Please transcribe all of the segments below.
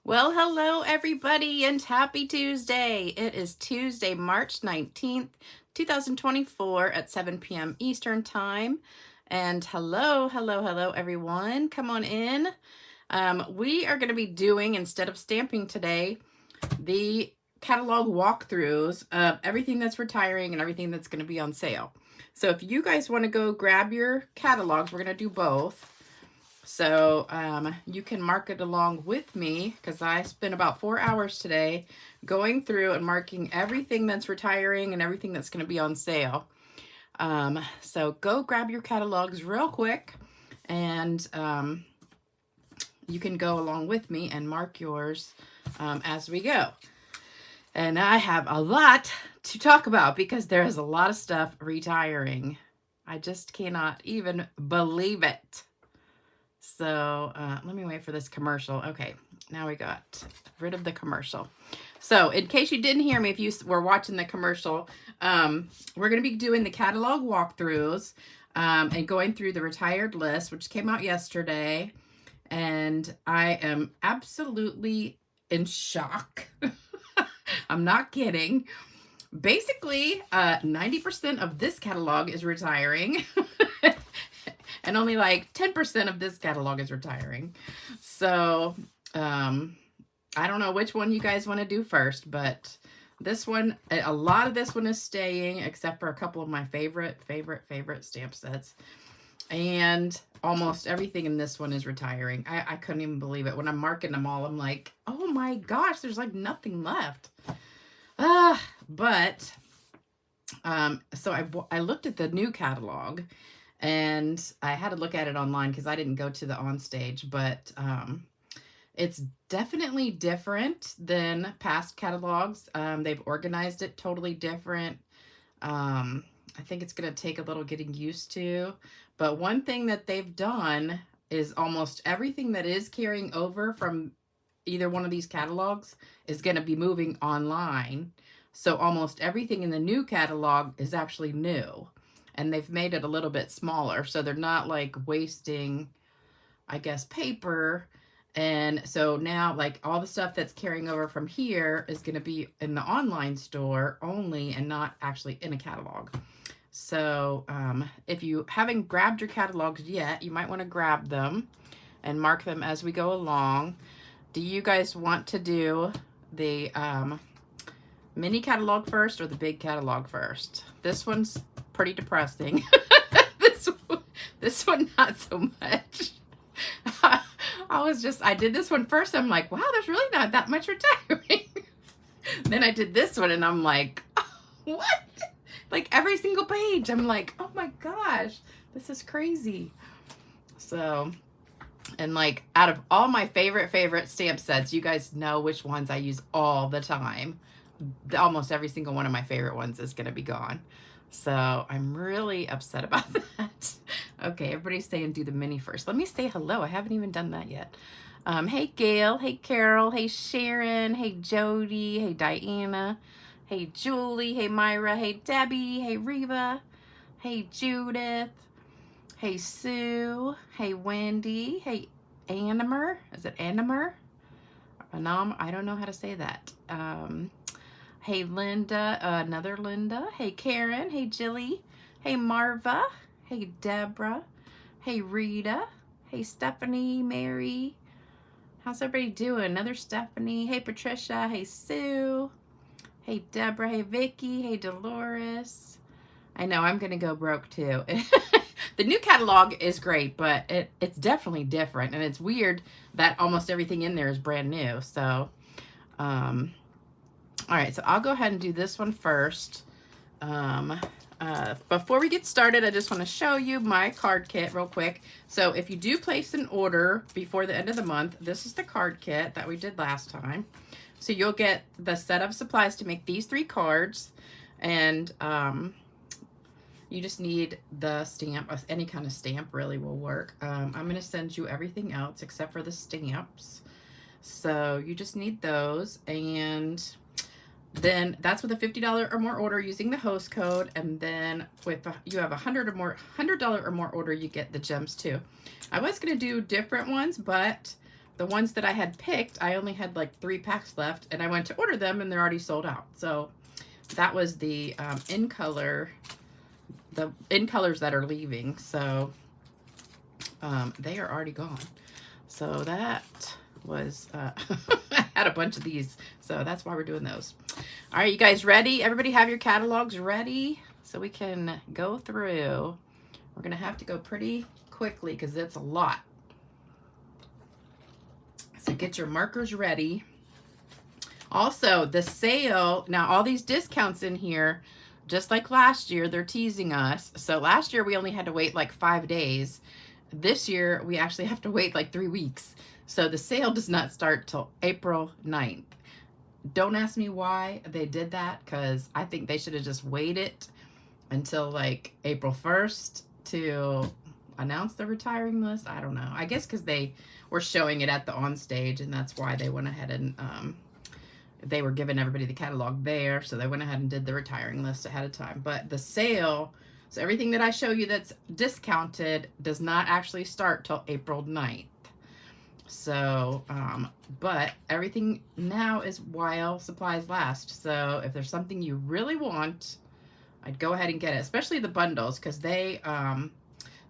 Well, hello everybody and happy Tuesday. It is Tuesday, March 19th, 2024 at 7 p.m. Eastern Time. And hello everyone. Come on in. We are going to be doing, instead of stamping today, the catalog walkthroughs of everything that's retiring and everything that's going to be on sale. So if you guys want to go grab your catalogs, we're going to do both. So you can mark it along with me because I spent about 4 hours today going through and marking everything that's retiring and everything that's going to be on sale. So go grab your catalogs real quick and you can go along with me and mark yours as we go. And I have a lot to talk about because there is a lot of stuff retiring. I just cannot even believe it. So let me wait for this commercial. Okay, now we got rid of the commercial. So in case you didn't hear me, if you were watching the commercial, we're going to be doing the catalog walkthroughs and going through the retired list, which came out yesterday. And I am absolutely in shock. I'm not kidding. Basically, 90% of this catalog is retiring. And only like 10% of this catalog is retiring. So, I don't know which one you guys want to do first, but this one, a lot of this one is staying, except for a couple of my favorite stamp sets. And almost everything in this one is retiring. I couldn't even believe it. When I'm marking them all, I'm like, oh my gosh, there's like nothing left. But, so I looked at the new catalog. And I had to look at it online because I didn't go to the onstage, but it's definitely different than past catalogs. They've organized it totally different. I think it's going to take a little getting used to. But one thing that they've done is almost everything that is carrying over from either one of these catalogs is going to be moving online. So almost everything in the new catalog is actually new. And they've made it a little bit smaller, so they're not like wasting, I guess, paper. And so now, like, all the stuff that's carrying over from here is going to be in the online store only and not actually in a catalog. So if you haven't grabbed your catalogs yet, you might want to grab them and mark them as we go along. Do you guys want to do the mini catalog first or the big catalog first? This one's pretty depressing. this one not so much. I did this one first. I'm like, wow, there's really not that much retiring. Then I did this one and I'm like, oh, what? Like every single page, I'm like, oh my gosh, this is crazy. So, and like out of all my favorite stamp sets, you guys know which ones I use all the time. Almost every single one of my favorite ones is going to be gone. So I'm really upset about that. Okay, everybody's saying do the mini first. Let me say hello. I haven't even done that yet. Hey, Gail. Hey, Carol. Hey, Sharon. Hey, Jody. Hey, Diana. Hey, Julie. Hey, Myra. Hey, Debbie. Hey, Reba. Hey, Judith. Hey, Sue. Hey, Wendy. Hey, Animer. Is it Animer? I don't know how to say that. Hey, Linda, another Linda. Hey, Karen. Hey, Jilly. Hey, Marva. Hey, Deborah. Hey, Rita. Hey, Stephanie, Mary. How's everybody doing? Another Stephanie. Hey, Patricia. Hey, Sue. Hey, Deborah. Hey, Vicky. Hey, Dolores. I know I'm going to go broke too. The new catalog is great, but it's definitely different. And it's weird that almost everything in there is brand new. So, all right, so I'll go ahead and do this one first. Before we get started, I just want to show you my card kit real quick. So if you do place an order before the end of the month, this is the card kit that we did last time. So you'll get the set of supplies to make these 3 cards. And you just need the stamp. Any kind of stamp really will work. I'm going to send you everything else except for the stamps. So you just need those. And then that's with a $50 or more order using the host code. And then with you have $100 or more order, you get the gems too. I was going to do different ones, but the ones that I had picked, I only had like 3 packs left, and I went to order them and they're already sold out. So that was the in colors that are leaving. So they are already gone. So that was, I had a bunch of these. So that's why we're doing those. All right, you guys ready? Everybody have your catalogs ready so we can go through. We're going to have to go pretty quickly because it's a lot. So get your markers ready. Also, the sale, now all these discounts in here, just like last year, they're teasing us. So last year we only had to wait like 5 days. This year we actually have to wait like 3 weeks. So the sale does not start till April 9th. Don't ask me why they did that, because I think they should have just waited until like April 1st to announce the retiring list. I don't know. I guess because they were showing it at the on stage, and that's why they went ahead and they were giving everybody the catalog there, so they went ahead and did the retiring list ahead of time. But the sale, so everything that I show you that's discounted does not actually start till April 9th. So, but everything now is while supplies last. So if there's something you really want, I'd go ahead and get it, especially the bundles, because they,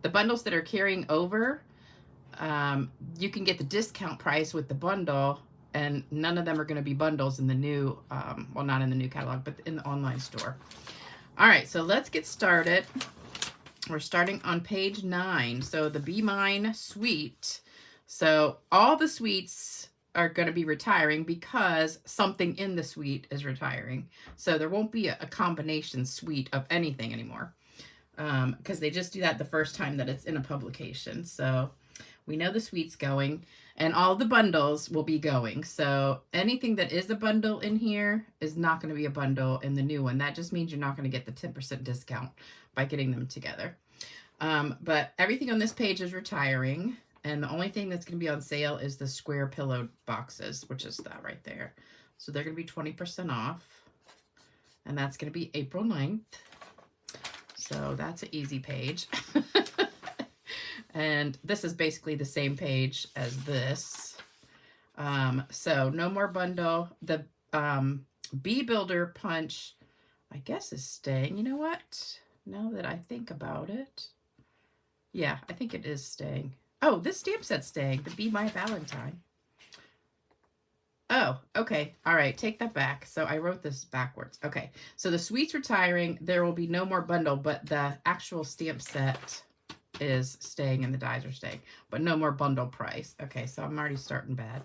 the bundles that are carrying over, you can get the discount price with the bundle, and none of them are going to be bundles in the new, well, not in the new catalog, but in the online store. All right, so let's get started. We're starting on page 9. So the Be Mine suite. So all the suites are going to be retiring because something in the suite is retiring. So there won't be a combination suite of anything anymore, because they just do that the first time that it's in a publication. So we know the suite's going, and all the bundles will be going. So anything that is a bundle in here is not going to be a bundle in the new one. That just means you're not going to get the 10% discount by getting them together. But everything on this page is retiring. And the only thing that's going to be on sale is the square pillow boxes, which is that right there. So they're going to be 20% off. And that's going to be April 9th. So that's an easy page. And this is basically the same page as this. So no more bundle. The Bee Builder Punch, I guess, is staying. You know what? Now that I think about it. Yeah, I think it is staying. Oh, this stamp set's staying. The Be My Valentine. Oh, okay. All right. Take that back. So I wrote this backwards. Okay. So the suite's retiring. There will be no more bundle, but the actual stamp set is staying and the dies are staying, but no more bundle price. Okay. So I'm already starting bad.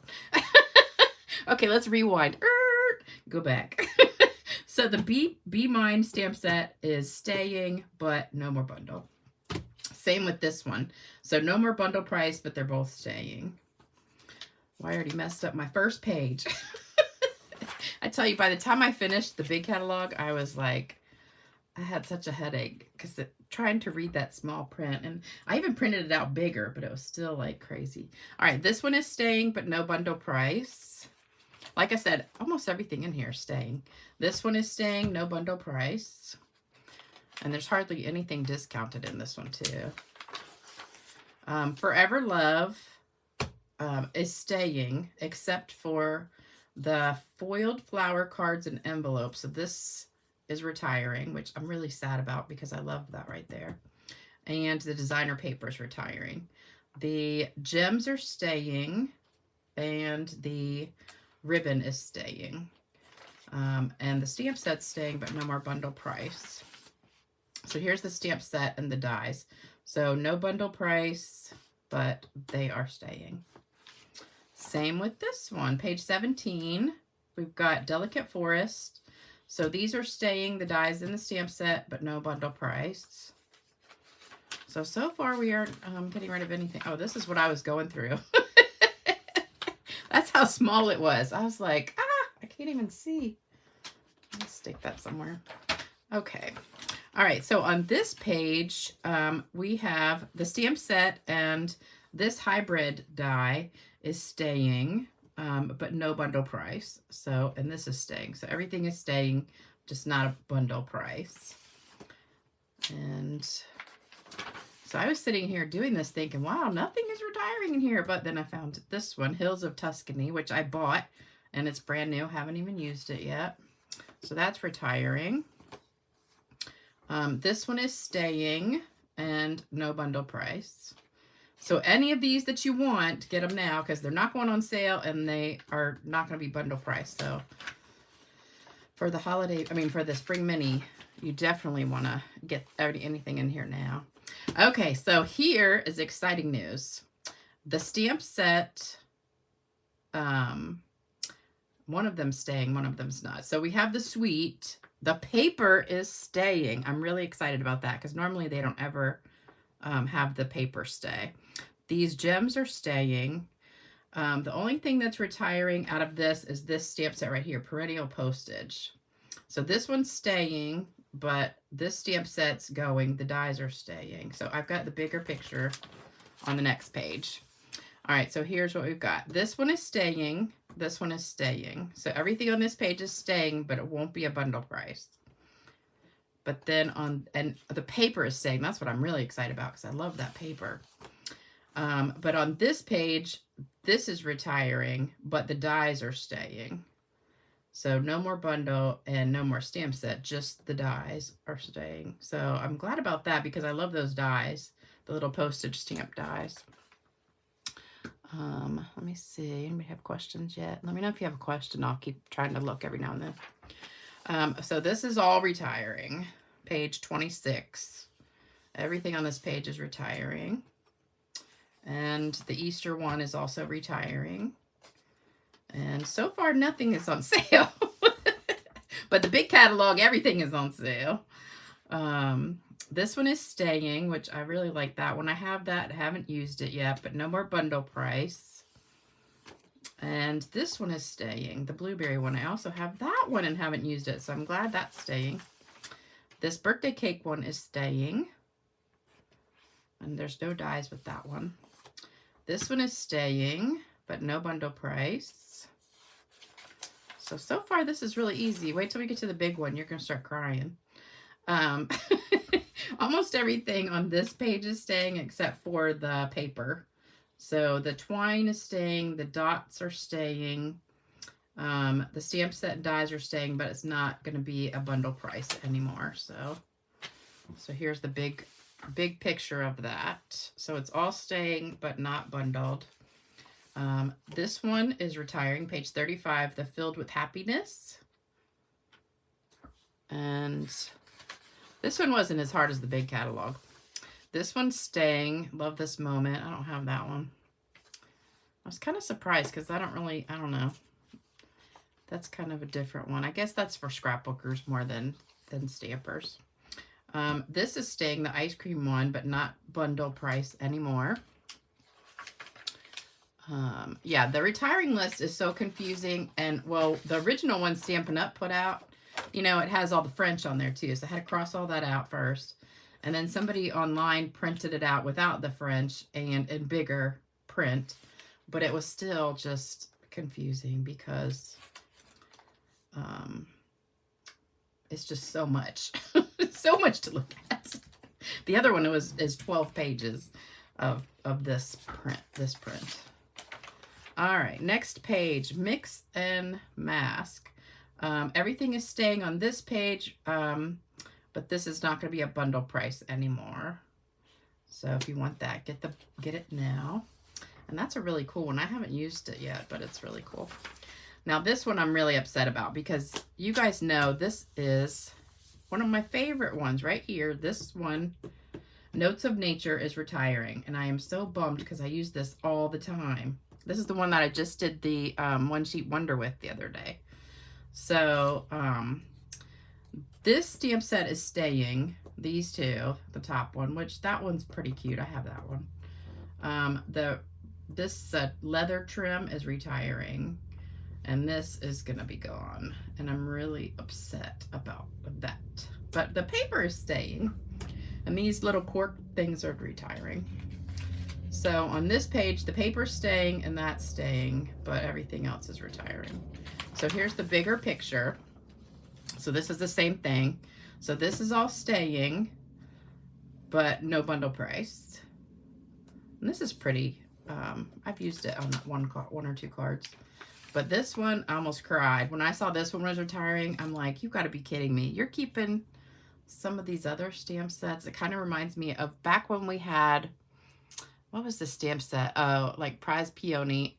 Okay. Let's rewind. Go back. So the Be Mine stamp set is staying, but no more bundle. Same with this one. So no more bundle price, but they're both staying. Well, I already messed up my first page. I tell you, by the time I finished the big catalog, I was like, I had such a headache because trying to read that small print, and I even printed it out bigger, but it was still like crazy. All right, this one is staying, but no bundle price. Like I said, almost everything in here is staying. This one is staying, no bundle price. And there's hardly anything discounted in this one, too. Forever Love is staying, except for the foiled flower cards and envelopes. So this is retiring, which I'm really sad about because I love that right there. And the designer paper is retiring. The gems are staying, and the ribbon is staying. And the stamp set's staying, but no more bundle price. So here's the stamp set and the dies. So no bundle price, but they are staying. Same with this one. Page 17, we've got Delicate Forest. So these are staying, the dies in the stamp set, but no bundle price. So far we aren't getting rid of anything. Oh, this is what I was going through. That's how small it was. I was like, I can't even see. Let's stick that somewhere. Okay. All right, so on this page, we have the stamp set, and this hybrid die is staying, but no bundle price. So, and this is staying. So everything is staying, just not a bundle price. And So I was sitting here doing this thinking, wow, nothing is retiring in here. But then I found this one, Hills of Tuscany, which I bought, and it's brand new. Haven't even used it yet. So that's retiring. This one is staying and no bundle price. So any of these that you want, get them now because they're not going on sale and they are not going to be bundle price. So for the holiday, for the spring mini, you definitely want to get anything in here now. Okay, so here is exciting news. The stamp set, one of them's staying, one of them's not. So we have the suite. The paper is staying. I'm really excited about that because normally they don't ever have the paper stay. These gems are staying. The only thing that's retiring out of this is this stamp set right here, Perennial Postage. So this one's staying, but this stamp set's going. The dies are staying. So I've got the bigger picture on the next page. All right, so here's what we've got. This one is staying. This one is staying. So everything on this page is staying, but it won't be a bundle price. But then and the paper is staying. That's what I'm really excited about because I love that paper. But on this page, this is retiring, but the dies are staying. So no more bundle and no more stamp set, just the dies are staying. So I'm glad about that because I love those dies, the little postage stamp dies. Let me see. Anybody have questions yet? Let me know if you have a question. I'll keep trying to look every now and then. So this is all retiring. Page 26. Everything on this page is retiring. And the Easter one is also retiring. And so far, nothing is on sale. But the big catalog, everything is on sale. This one is staying, which I really like that one. I have that. I haven't used it yet, but no more bundle price. And this one is staying, the blueberry one. I also have that one and haven't used it, so I'm glad that's staying. This birthday cake one is staying. And there's no dies with that one. This one is staying, but no bundle price. So far this is really easy. Wait till we get to the big one. You're going to start crying. Almost everything on this page is staying except for the paper. So the twine is staying, the dots are staying, the stamp set and dies are staying, but it's not going to be a bundle price anymore. So here's the big picture of that. So it's all staying, but not bundled. This one is retiring, page 35, the Filled with Happiness. And this one wasn't as hard as the big catalog. This one's staying. Love this moment. I don't have that one. I was kind of surprised because I don't know. That's kind of a different one. I guess that's for scrapbookers more than stampers. This is staying, the ice cream one, but not bundle price anymore. Yeah, the retiring list is so confusing. And, well, the original one Stampin' Up! Put out, it has all the French on there, too. So I had to cross all that out first. And then somebody online printed it out without the French and in bigger print. But it was still just confusing because it's just so much. So much to look at. The other one is 12 pages of this print. All right, next page, Mix and Mask. Everything is staying on this page, but this is not going to be a bundle price anymore. So if you want that, get it now. And that's a really cool one. I haven't used it yet, but it's really cool. Now this one I'm really upset about because you guys know this is one of my favorite ones right here. This one, Notes of Nature, is retiring. And I am so bummed because I use this all the time. This is the one that I just did the one sheet wonder with the other day. So this stamp set is staying. These two, the top one, which that one's pretty cute. I have that one. This leather trim is retiring. And this is going to be gone. And I'm really upset about that. But the paper is staying. And these little cork things are retiring. So on this page, the paper's staying and that's staying. But everything else is retiring. So here's the bigger picture. So this is the same thing. So this is all staying. but no bundle price. And this is pretty. I've used it on that one or two cards. But this one, I almost cried. When I saw this one was retiring, I'm like, you got to be kidding me. You're keeping some of these other stamp sets. It kind of reminds me of back when we had, what was the stamp set? Oh, like Prized Peony,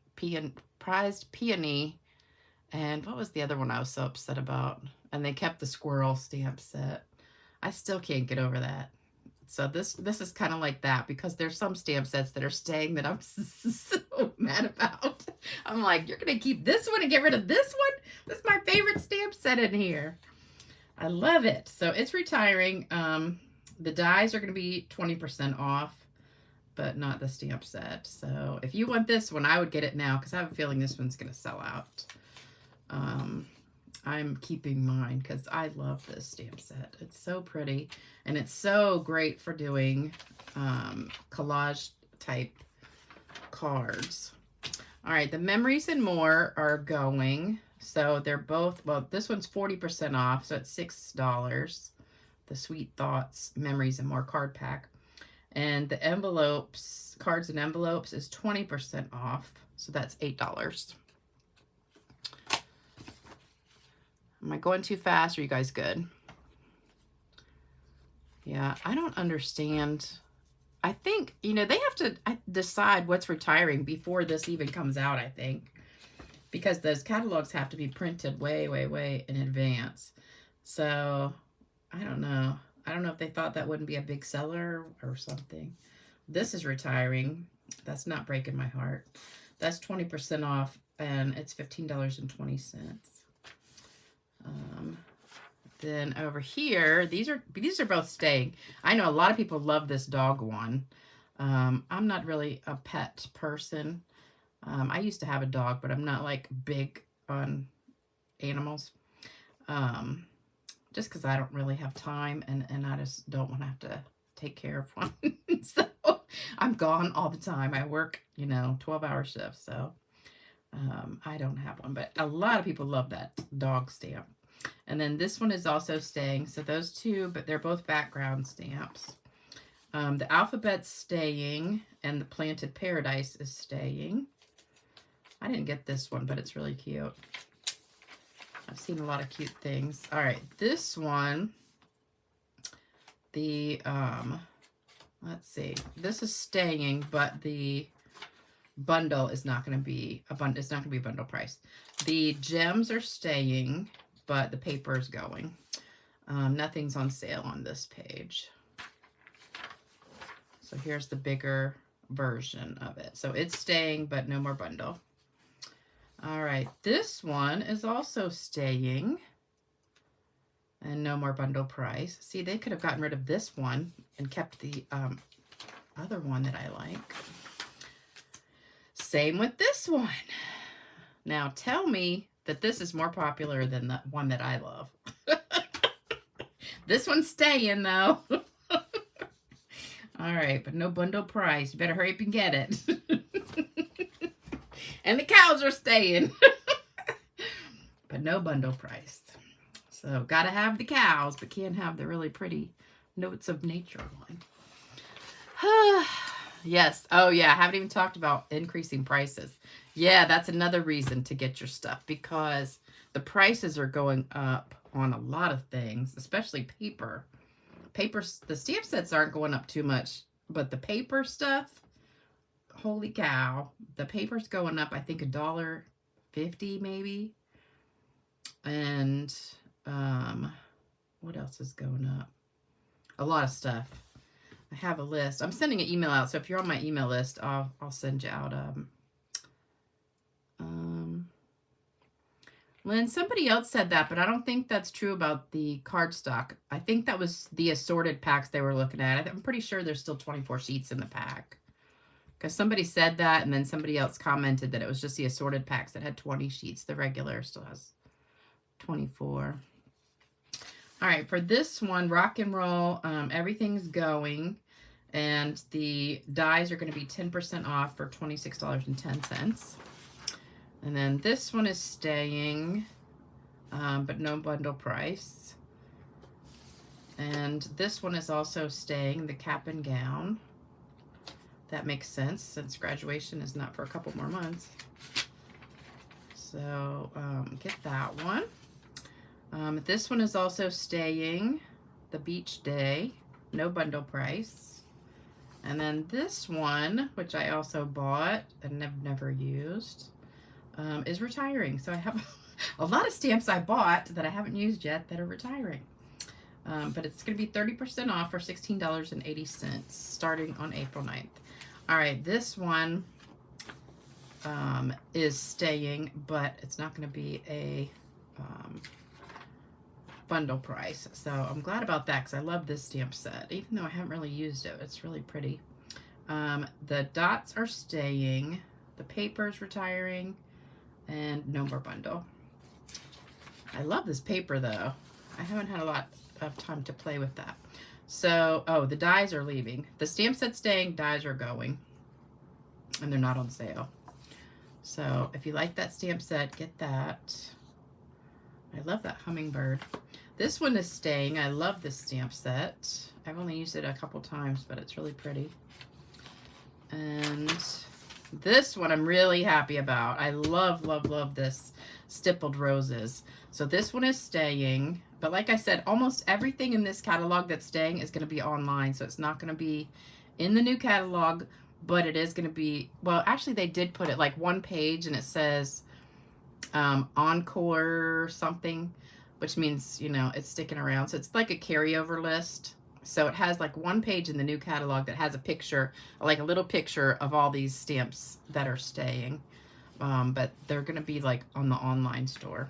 and what was the other one I was so upset about? And they kept the squirrel stamp set. I still can't get over that. So this is kind of like that, because there's some stamp sets that are staying that I'm so mad about. I'm like, you're going to keep this one and get rid of this one? This is my favorite stamp set in here. I love it. So it's retiring. The dies are going to be 20% off, but not the stamp set. So if you want this one, I would get it now, because I have a feeling this one's going to sell out. I'm keeping mine because I love this stamp set. It's so pretty, and it's so great for doing collage type cards. All right, the Memories and More are going. So they're both, well, this one's 40% off, so it's $6. The Sweet Thoughts Memories and More card pack. And the envelopes, cards and envelopes, is 20% off, so that's $8. Am I going too fast? Are you guys good? Yeah, I don't understand. I think, you know, they have to decide what's retiring before this even comes out, I think. Because those catalogs have to be printed way, way, way in advance. So, I don't know. I don't know if they thought that wouldn't be a big seller or something. This is retiring. That's not breaking my heart. That's 20% off, and it's $15.20. Then over here, these are both staying. I know a lot of people love this dog one. I'm not really a pet person. I used to have a dog, but I'm not like big on animals. Just because I don't really have time, and I just don't want to have to take care of one. So I'm gone all the time. I work, 12-hour shifts, so I don't have one. But a lot of people love that dog stamp. And then this one is also staying. So those two, but they're both background stamps. The alphabet's staying, and the Planted Paradise is staying. I didn't get this one, but it's really cute. I've seen a lot of cute things. All right, this one, the, let's see. This is staying, but the bundle is not going to be a bundle. It's not going to be a bundle price. The gems are staying, but the paper is going. Nothing's on sale on this page. So here's the bigger version of it. So it's staying, but no more bundle. All right, this one is also staying, and no more bundle price. See, they could have gotten rid of this one and kept the other one that I like. Same with this one. Now tell me that this is more popular than the one that I love. This one's staying, though. All right, but no bundle price. You better hurry up and get it. And the cows are staying. But no bundle price. So, gotta have the cows, but can't have the really pretty Notes of Nature one. Yes. Oh, yeah. I haven't even talked about increasing prices. Yeah, that's another reason to get your stuff, because the prices are going up on a lot of things, especially paper. The stamp sets aren't going up too much, but the paper stuff, holy cow. The paper's going up, I think, $1.50 maybe. And what else is going up? A lot of stuff. I have a list. I'm sending an email out, so if you're on my email list, I'll send you out. Lynn, somebody else said that, but I don't think that's true about the cardstock. I think that was the assorted packs they were looking at. I'm pretty sure there's still 24 sheets in the pack. Because somebody said that, and then somebody else commented that it was just the assorted packs that had 20 sheets. The regular still has 24. All right, for this one, Rock and Roll, everything's going. And the dies are going to be 10% off for $26.10. And then this one is staying, but no bundle price. And this one is also staying, the cap and gown. That makes sense since graduation is not for a couple more months. So get that one. This one is also staying, the beach day, no bundle price. And then this one, which I also bought and have never used, is retiring. So I have a lot of stamps I bought that I haven't used yet that are retiring. But it's going to be 30% off for $16.80 starting on April 9th. All right, this one is staying, but it's not going to be a bundle price. So I'm glad about that because I love this stamp set, even though I haven't really used it. It's really pretty. The dots are staying, the paper's retiring, and no more bundle. I love this paper though. I haven't had a lot of time to play with that. So, oh, the dies are leaving. The stamp set's staying, dies are going. And they're not on sale. So, if you like that stamp set, get that. I love that hummingbird. This one is staying. I love this stamp set. I've only used it a couple times, but it's really pretty. And this one I'm really happy about. I love, love, love this stippled roses. So this one is staying. But like I said, almost everything in this catalog that's staying is going to be online. So it's not going to be in the new catalog, but it is going to be, well, actually they did put it like one page and it says encore something, which means, you know, it's sticking around. So it's like a carryover list. So it has like one page in the new catalog that has a picture, like a little picture of all these stamps that are staying. But they're going to be like on the online store.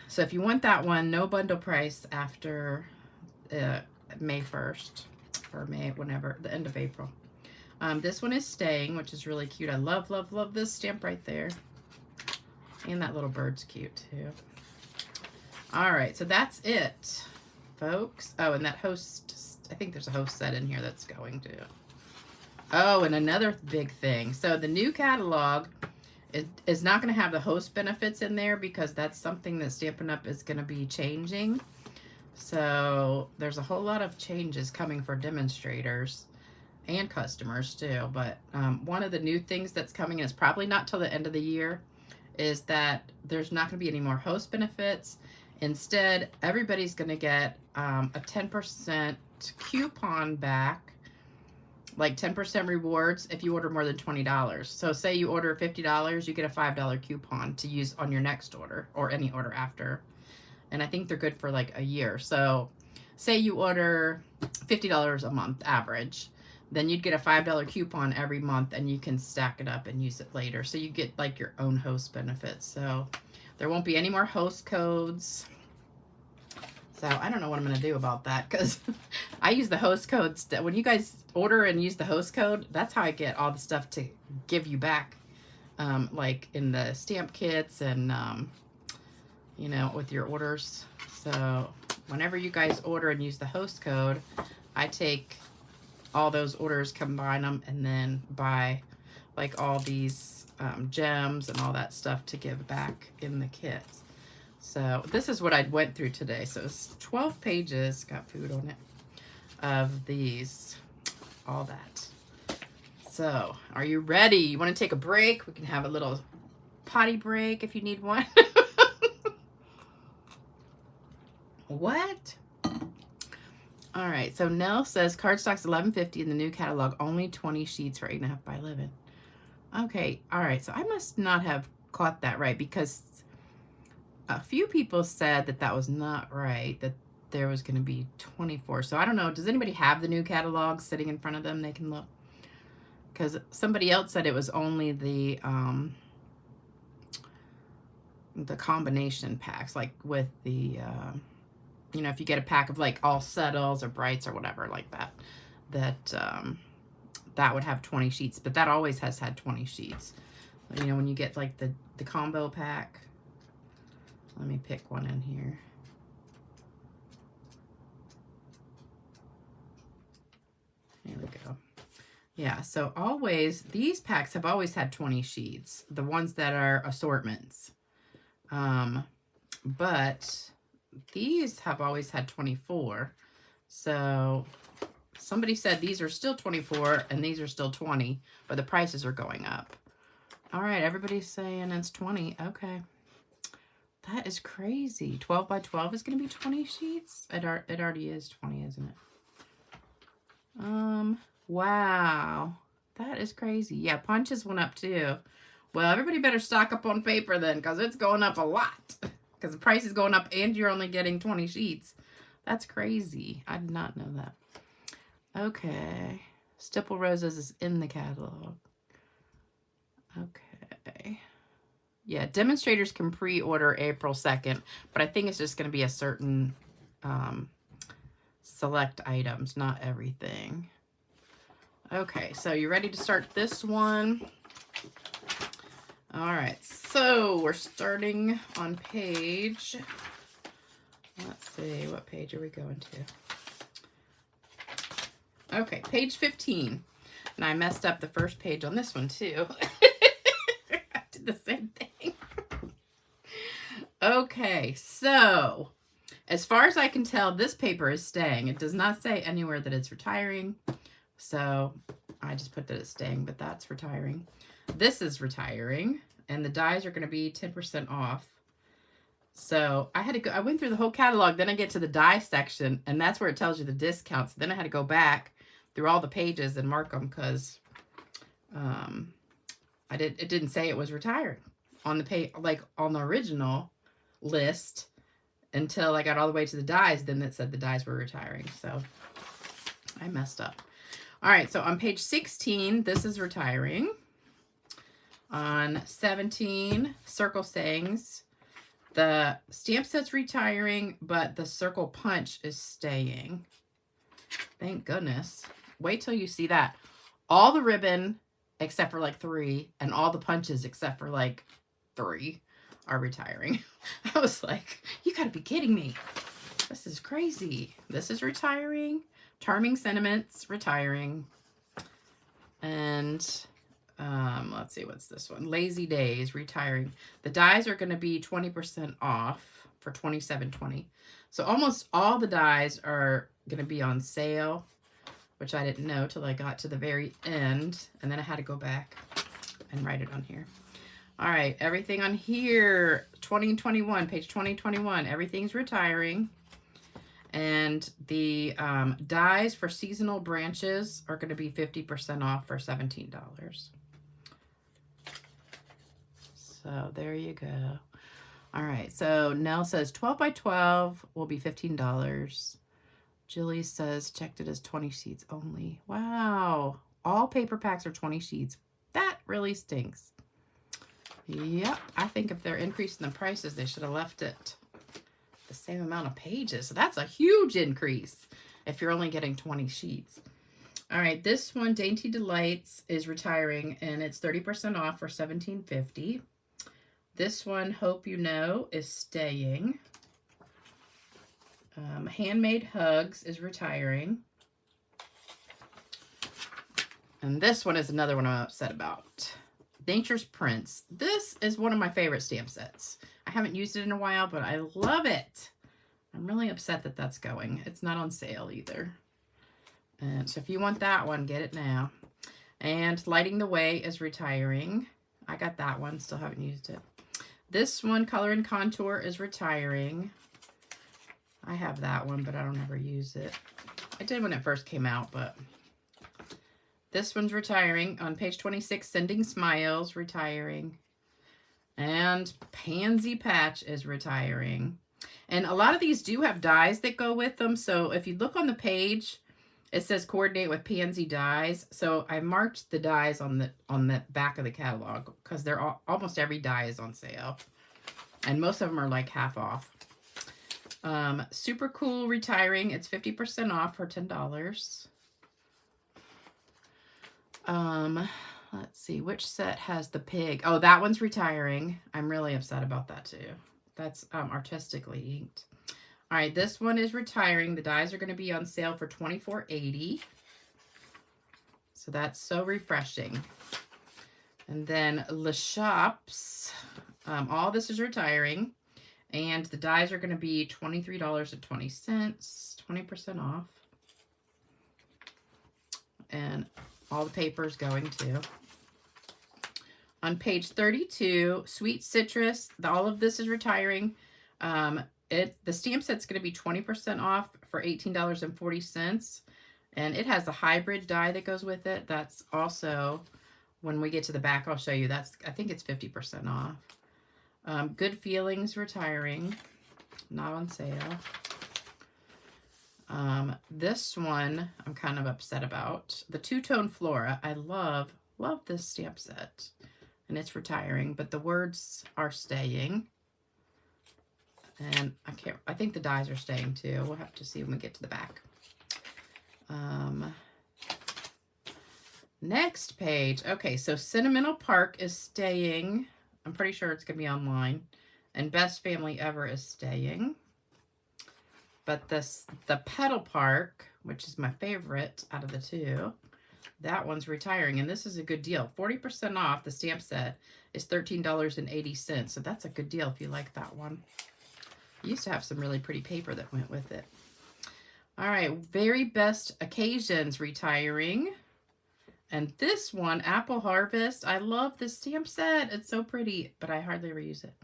So if you want that one, no bundle price after May 1st or May, whenever, the end of April. This one is staying, which is really cute. I love, love, love this stamp right there. And that little bird's cute too. All right, so that's it, folks. Oh, and that host, I think there's a host set in here that's going to. Oh, and another big thing. So the new catalog is not going to have the host benefits in there because that's something that Stampin' Up! Is going to be changing. So there's a whole lot of changes coming for demonstrators and customers too. But one of the new things that's coming, and it's probably not till the end of the year, is that there's not going to be any more host benefits. Instead, everybody's going to get a 10% coupon back, like 10% rewards if you order more than $20. So say you order $50, you get a $5 coupon to use on your next order or any order after. And I think they're good for like a year. So say you order $50 a month average, then you'd get a $5 coupon every month and you can stack it up and use it later. So you get like your own host benefits. So there won't be any more host codes. So I don't know what I'm going to do about that because I use the host codes. When you guys order and use the host code, that's how I get all the stuff to give you back, like in the stamp kits and, you know, with your orders. So whenever you guys order and use the host code, I take all those orders, combine them, and then buy like all these gems and all that stuff to give back in the kits. So this is what I went through today. So it's 12 pages, got food on it, of these, all that. So are you ready? You want to take a break? We can have a little potty break if you need one. What? All right, so Nell says cardstock's $11.50 in the new catalog, only 20 sheets for 8.5 by 11. Okay, all right, so I must not have caught that right because a few people said that that was not right, that there was going to be 24. So I don't know, does anybody have the new catalog sitting in front of them they can look? Because somebody else said it was only the combination packs, like with the... you know, if you get a pack of like all settles or brights or whatever like that, that would have 20 sheets, but that always has had 20 sheets. You know, when you get like the combo pack, let me pick one in here. Here we go. Yeah, so always, these packs have always had 20 sheets, the ones that are assortments. But these have always had 24. So somebody said these are still 24 and these are still 20, but the prices are going up. All right, everybody's saying it's 20. Okay. That is crazy. 12 by 12 is going to be 20 sheets? It already is 20, isn't it? Wow. That is crazy. Yeah, punches went up too. Well, everybody better stock up on paper then, because it's going up a lot. Because the price is going up and you're only getting 20 sheets. That's crazy. I did not know that. Okay. Stipple Roses is in the catalog. Okay. Yeah, demonstrators can pre-order April 2nd, but I think it's just going to be a certain select items, not everything. Okay, so you ready to start this one? All right, so we're starting on page, let's see, what page are we going to? Okay, page 15. And I messed up the first page on this one too. I did the same thing. Okay, so as far as I can tell, this paper is staying. It does not say anywhere that it's retiring. So I just put that it's staying, but that's retiring. This is retiring, and the dies are going to be 10% off. So I had to go, I went through the whole catalog, then I get to the die section, and that's where it tells you the discounts. Then I had to go back through all the pages and mark them because it didn't say it was retiring on the page, like on the original list, until I got all the way to the dies. Then it said the dies were retiring. So I messed up. All right, so on page 16, this is retiring. On 17, Circle Sayings. The stamp set's retiring, but the circle punch is staying. Thank goodness. Wait till you see that. All the ribbon, except for like 3, and all the punches, except for like 3, are retiring. I was like, you gotta be kidding me. This is crazy. This is retiring. Charming Sentiments, retiring. And let's see, what's this one? Lazy Days, retiring. The dies are going to be 20% off for $27.20. So almost all the dies are going to be on sale, which I didn't know till I got to the very end. And then I had to go back and write it on here. All right, everything on here, 2021, page 2021, everything's retiring. And the dies for seasonal branches are going to be 50% off for $17. So there you go. All right, so Nell says 12 by 12 will be $15. Jilly says checked it as 20 sheets only. Wow, all paper packs are 20 sheets. That really stinks. Yep, I think if they're increasing the prices, they should have left it the same amount of pages. So that's a huge increase if you're only getting 20 sheets. All right, this one, Dainty Delights, is retiring, and it's 30% off for $17.50. This one, Hope You Know, is staying. Handmade Hugs is retiring. And this one is another one I'm upset about. Nature's Prince. This is one of my favorite stamp sets. I haven't used it in a while, but I love it. I'm really upset that that's going. It's not on sale either. And so if you want that one, get it now. And Lighting the Way is retiring. I got that one. Still haven't used it. This one, Color and Contour, is retiring. I have that one, but I don't ever use it. I did when it first came out, but this one's retiring. On page 26, Sending Smiles, retiring. And Pansy Patch is retiring. And a lot of these do have dies that go with them. So if you look on the page, it says coordinate with Pansy dies. So I marked the dies on the back of the catalog because they're almost every die is on sale. And most of them are like half off. Super Cool retiring. It's 50% off for $10. Let's see, which set has the pig? Oh, that one's retiring. I'm really upset about that too. That's artistically inked. All right, this one is retiring. The dies are going to be on sale for $24.80. So that's so refreshing. And then Le Shops, all this is retiring. And the dies are going to be $23.20, 20% off. And all the paper is going to. On page 32, Sweet Citrus, all of this is retiring. The stamp set's going to be 20% off for $18.40. And it has a hybrid die that goes with it. That's also, when we get to the back, I'll show you. I think it's 50% off. Good Feelings retiring, not on sale. This one I'm kind of upset about. The Two-Tone Flora. I love this stamp set. And it's retiring, but the words are staying. And I think the dies are staying too. We'll have to see when we get to the back. Next page. Okay, so Sentimental Park is staying. I'm pretty sure it's going to be online. And Best Family Ever is staying. But the Petal Park, which is my favorite out of the two, that one's retiring. And this is a good deal. 40% off the stamp set is $13.80. So that's a good deal if you like that one. I used to have some really pretty paper that went with it. All right, Very Best Occasions retiring. And this one, Apple Harvest. I love this stamp set. It's so pretty, but I hardly ever use it.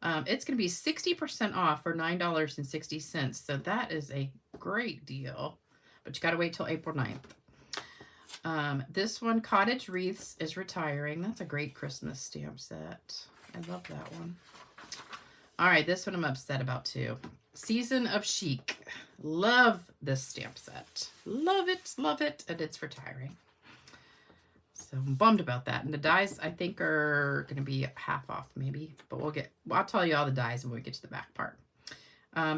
It's going to be 60% off for $9.60. So that is a great deal. But you got to wait till April 9th. This one, Cottage Wreaths, is retiring. That's a great Christmas stamp set. I love that one. All right, this one I'm upset about too. Season of Chic. Love this stamp set. Love it, and it's retiring. So I'm bummed about that. And the dies, I think, are going to be half off maybe. But I'll tell you all the dies when we get to the back part.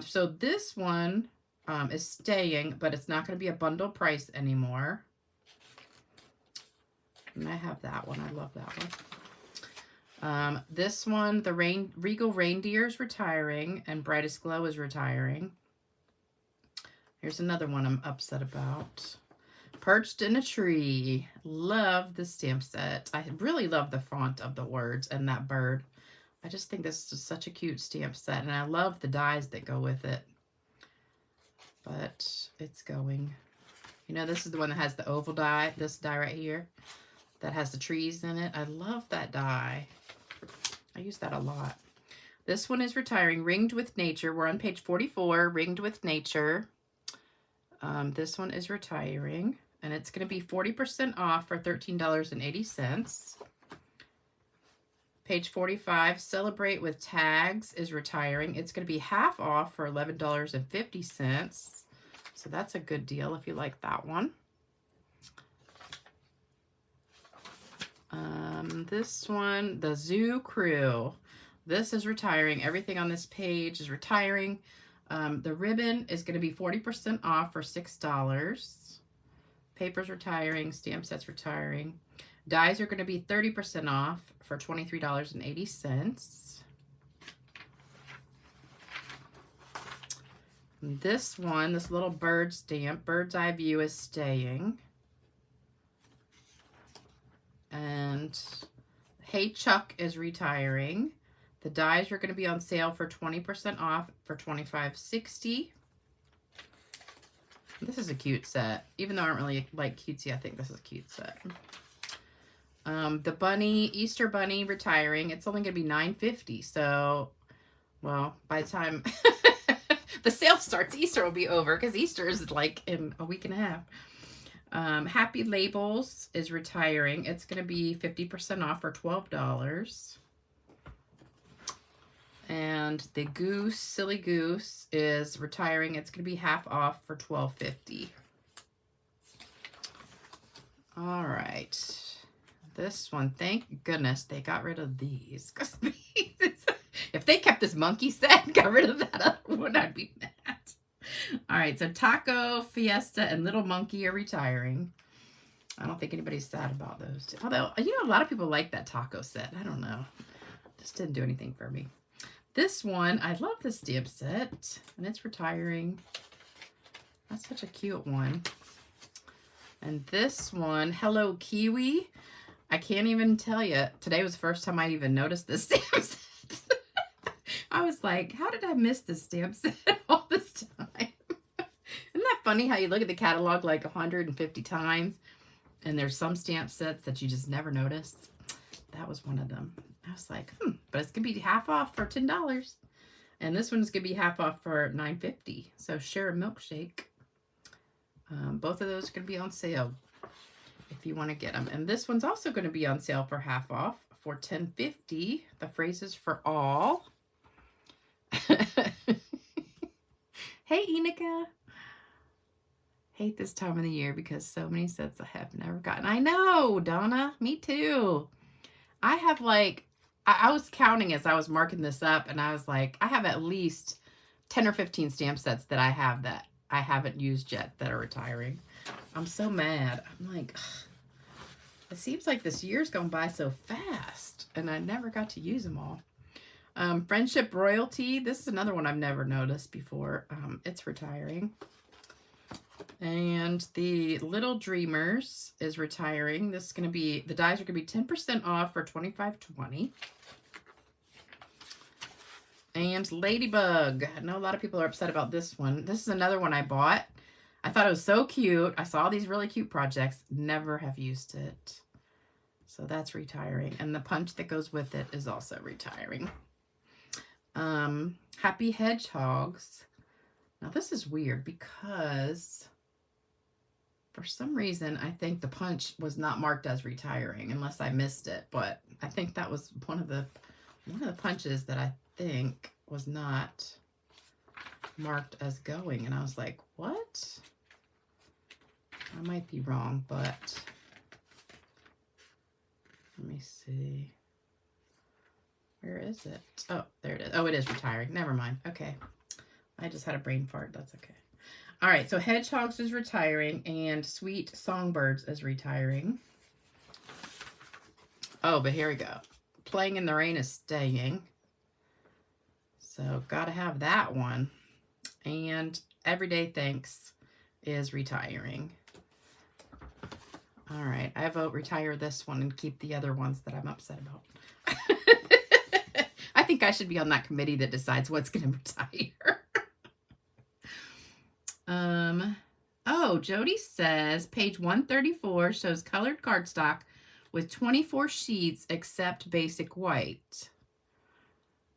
So this one is staying, but it's not going to be a bundle price anymore. And I have that one. I love that one. This one, the Regal Reindeer is retiring, and Brightest Glow is retiring. Here's another one I'm upset about. Perched in a Tree. Love the stamp set. I really love the font of the words and that bird. I just think this is such a cute stamp set, and I love the dies that go with it. But it's going. You know, this is the one that has the oval die, this die right here, that has the trees in it. I love that die. I use that a lot. This one is retiring, Ringed with Nature. We're on page 44, Ringed with Nature. This one is retiring, and it's going to be 40% off for $13.80. Page 45, Celebrate with Tags is retiring. It's going to be half off for $11.50. So that's a good deal if you like that one. This one, the Zoo Crew. This is retiring. Everything on this page is retiring. The ribbon is going to be 40% off for $6. Paper's retiring. Stamp set's retiring. Dies are going to be 30% off for $23.80. This one, this little bird stamp, Bird's Eye View, is staying. And Hey Chuck is retiring. The dies are going to be on sale for 20% off for $25.60. This is a cute set. Even though I don't really like cutesy, I think this is a cute set. The bunny, Easter Bunny, retiring. It's only going to be $9.50. So, well, by the time the sale starts, Easter will be over, because Easter is like in a week and a half. Happy Labels is retiring. It's going to be 50% off for $12. And the Goose, Silly Goose, is retiring. It's going to be half off for $12.50. All right. This one, thank goodness they got rid of these. If they kept this monkey set and got rid of that other one, I'd be mad. All right, so Taco, Fiesta, and Little Monkey are retiring. I don't think anybody's sad about those two. Although, you know, a lot of people like that taco set. I don't know. Just didn't do anything for me. This one, I love this stamp set, and it's retiring. That's such a cute one. And this one, Hello Kiwi. I can't even tell you. Today was the first time I even noticed this stamp set. I was like, how did I miss this stamp set all this time? Isn't that funny how you look at the catalog like 150 times and there's some stamp sets that you just never notice? That was one of them. I was like, but it's going to be half off for $10. And this one's going to be half off for $9.50. So share a milkshake. Both of those are going to be on sale if you want to get them. And this one's also going to be on sale for half off for $10.50. The phrases for all. Hey, Enika. Hate this time of the year because so many sets I have never gotten. I know, Donna. Me too. I have like, I was counting as I was marking this up, and I was like, I have at least 10 or 15 stamp sets that I have that I haven't used yet that are retiring. I'm so mad. I'm like, ugh, it seems like this year's gone by so fast, and I never got to use them all. Friendship Royalty. This is another one I've never noticed before. It's retiring. And the Little Dreamers is retiring. This is going to be, the dies are going to be 10% off for $25.20. And Ladybug. I know a lot of people are upset about this one. This is another one I bought. I thought it was so cute. I saw these really cute projects. Never have used it. So that's retiring. And the punch that goes with it is also retiring. Happy Hedgehogs. Now this is weird because for some reason I think the punch was not marked as retiring unless I missed it. But I think that was one of the punches that I think was not marked as going, and I was like, what? I might be wrong, but let me see. Where is it? Oh, there it is. Oh, it is retiring. Never mind. Okay. I just had a brain fart. That's okay. All right. So Hedgehogs is retiring and Sweet Songbirds is retiring. Oh, but here we go. Playing in the Rain is staying. So got to have that one. And Everyday Thanks is retiring. All right. I vote retire this one and keep the other ones that I'm upset about. I think I should be on that committee that decides what's going to retire. Oh, Jody says page 134 shows colored cardstock with 24 sheets except basic white.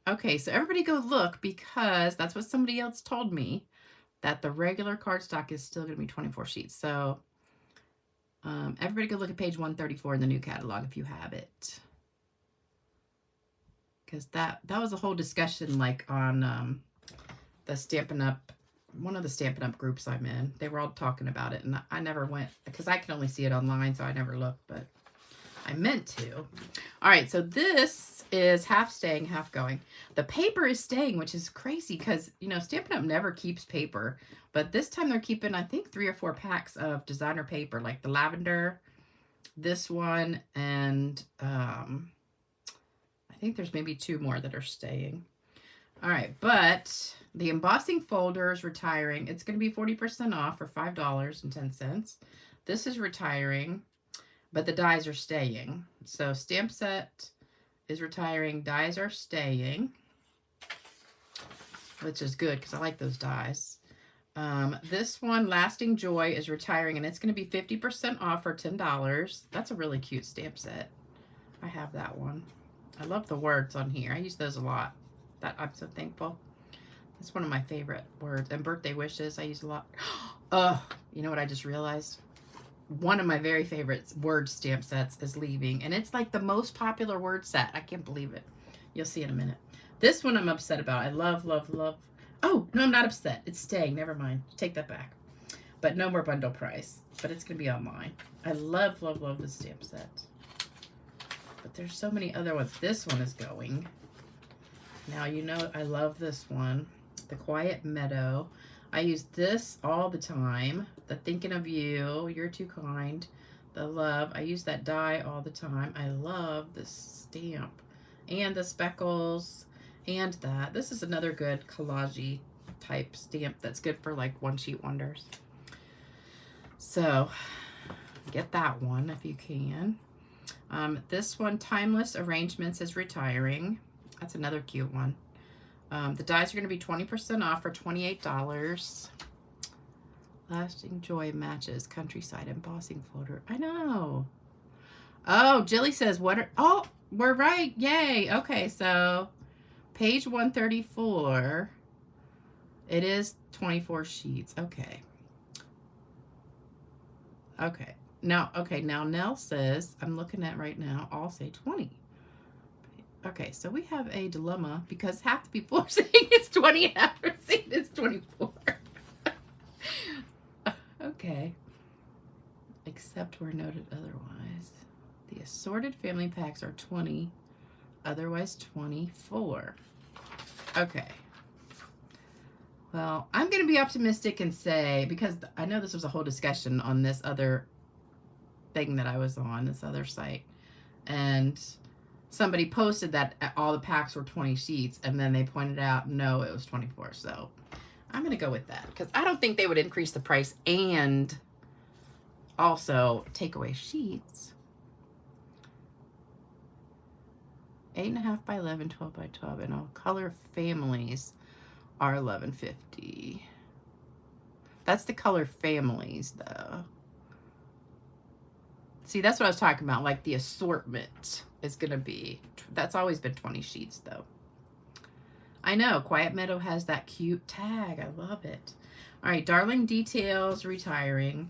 Okay, so everybody go look because that's what somebody else told me, that the regular cardstock is still going to be 24 sheets. So everybody go look at page 134 in the new catalog if you have it. Because that was a whole discussion like on the Stampin' Up, one of the Stampin' Up groups I'm in. They were all talking about it, and I never went because I can only see it online, so I never looked, but I meant to. All right, so this is half staying, half going. The paper is staying, which is crazy because, you know, Stampin' Up never keeps paper, but this time they're keeping, I think, 3 or 4 packs of designer paper, like the lavender, this one, and I think there's maybe 2 more that are staying. All right, but the embossing folder is retiring. It's going to be 40% off for $5.10. This is retiring, but the dies are staying. So stamp set is retiring. Dies are staying, which is good because I like those dies. This one, Lasting Joy, is retiring, and it's going to be 50% off for $10. That's a really cute stamp set. I have that one. I love the words on here. I use those a lot. I'm so thankful. That's one of my favorite words. And Birthday Wishes, I use a lot. Oh, you know what I just realized? One of my very favorite word stamp sets is leaving. And it's like the most popular word set. I can't believe it. You'll see in a minute. This one I'm upset about. I love, love, love. Oh, no, I'm not upset. It's staying. Never mind. Take that back. But no more bundle price. But it's going to be online. I love, love, love this stamp set. But there's so many other ones. This one is going. Now, you know, I love this one. The Quiet Meadow. I use this all the time. The Thinking of You, You're Too Kind. The Love. I use that die all the time. I love this stamp. And the speckles. And that. This is another good collage-y type stamp that's good for like one-sheet wonders. So, get that one if you can. This one, Timeless Arrangements, is retiring. That's another cute one. The dies are going to be 20% off for $28. Lasting Joy Matches Countryside Embossing Folder. I know. Oh, Jilly says, what are... Oh, we're right. Yay. Okay, so page 134. It is 24 sheets. Okay. Okay. Now, Nell says, I'm looking at right now, I'll say 20. Okay, so we have a dilemma because half the people are saying it's 20 and half are saying it's 24. Okay. Except we're noted otherwise. The assorted family packs are 20, otherwise 24. Okay. Well, I'm going to be optimistic and say, because I know this was a whole discussion on this other thing that I was on, this other site, and somebody posted that all the packs were 20 sheets, and then they pointed out, no, it was 24. So I'm going to go with that, because I don't think they would increase the price and also take away sheets. 8.5 by 11, 12 by 12, and all color families are $11.50. That's the color families, though. See, that's what I was talking about. Like the assortment is going to be, that's always been 20 sheets, though. I know, Quiet Meadow has that cute tag. I love it. All right, Darling Details, retiring.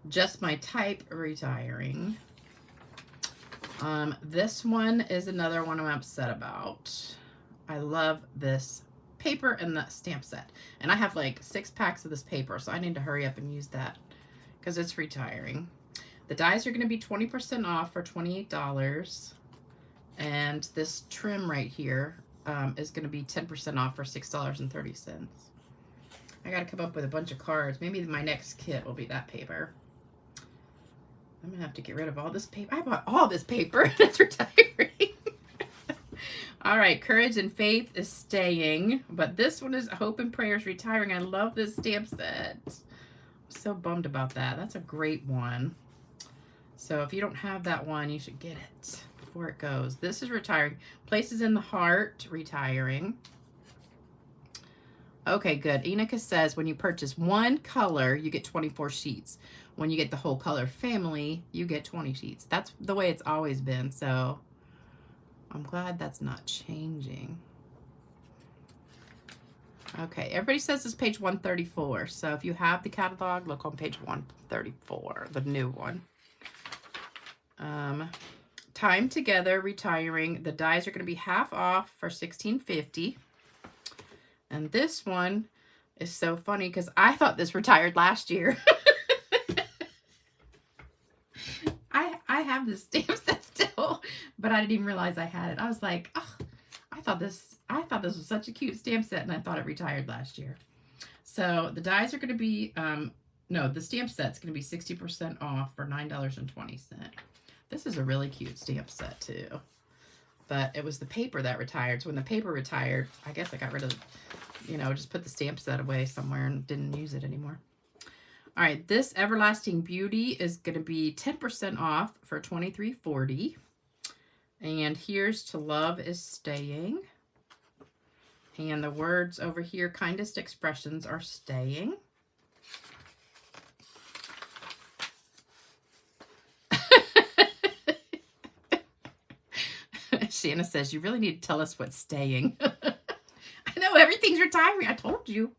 Just My Type, retiring. This one is another one I'm upset about. I love this paper and the stamp set. And I have like 6 packs of this paper, so I need to hurry up and use that because it's retiring. The dies are going to be 20% off for $28. And this trim right here is going to be 10% off for $6.30. I got to come up with a bunch of cards. Maybe my next kit will be that paper. I'm going to have to get rid of all this paper. I bought all this paper. It's retiring. All right, Courage and Faith is staying, but this one is Hope and Prayers retiring. I love this stamp set. I'm so bummed about that. That's a great one. So if you don't have that one, you should get it before it goes. This is retiring. Places in the Heart, retiring. Okay, good. Enika says when you purchase one color, you get 24 sheets. When you get the whole color family, you get 20 sheets. That's the way it's always been, so I'm glad that's not changing. Okay, everybody says it's page 134. So if you have the catalog, look on page 134, the new one. Time Together, retiring. The dies are going to be half off for $16.50. And this one is so funny because I thought this retired last year. I have this stamp set still, but I didn't even realize I had it. I was like, oh, I thought this was such a cute stamp set, and I thought it retired last year. So the dies are going to be, no, the stamp set's going to be 60% off for $9.20. This is a really cute stamp set too, but it was the paper that retired. So when the paper retired, I guess I got rid of, you know, just put the stamp set away somewhere and didn't use it anymore. All right, this Everlasting Beauty is going to be 10% off for $23.40. And Here's to Love is staying. And the words over here, Kindest Expressions, are staying. Shanna says, you really need to tell us what's staying. I know, everything's retiring. I told you.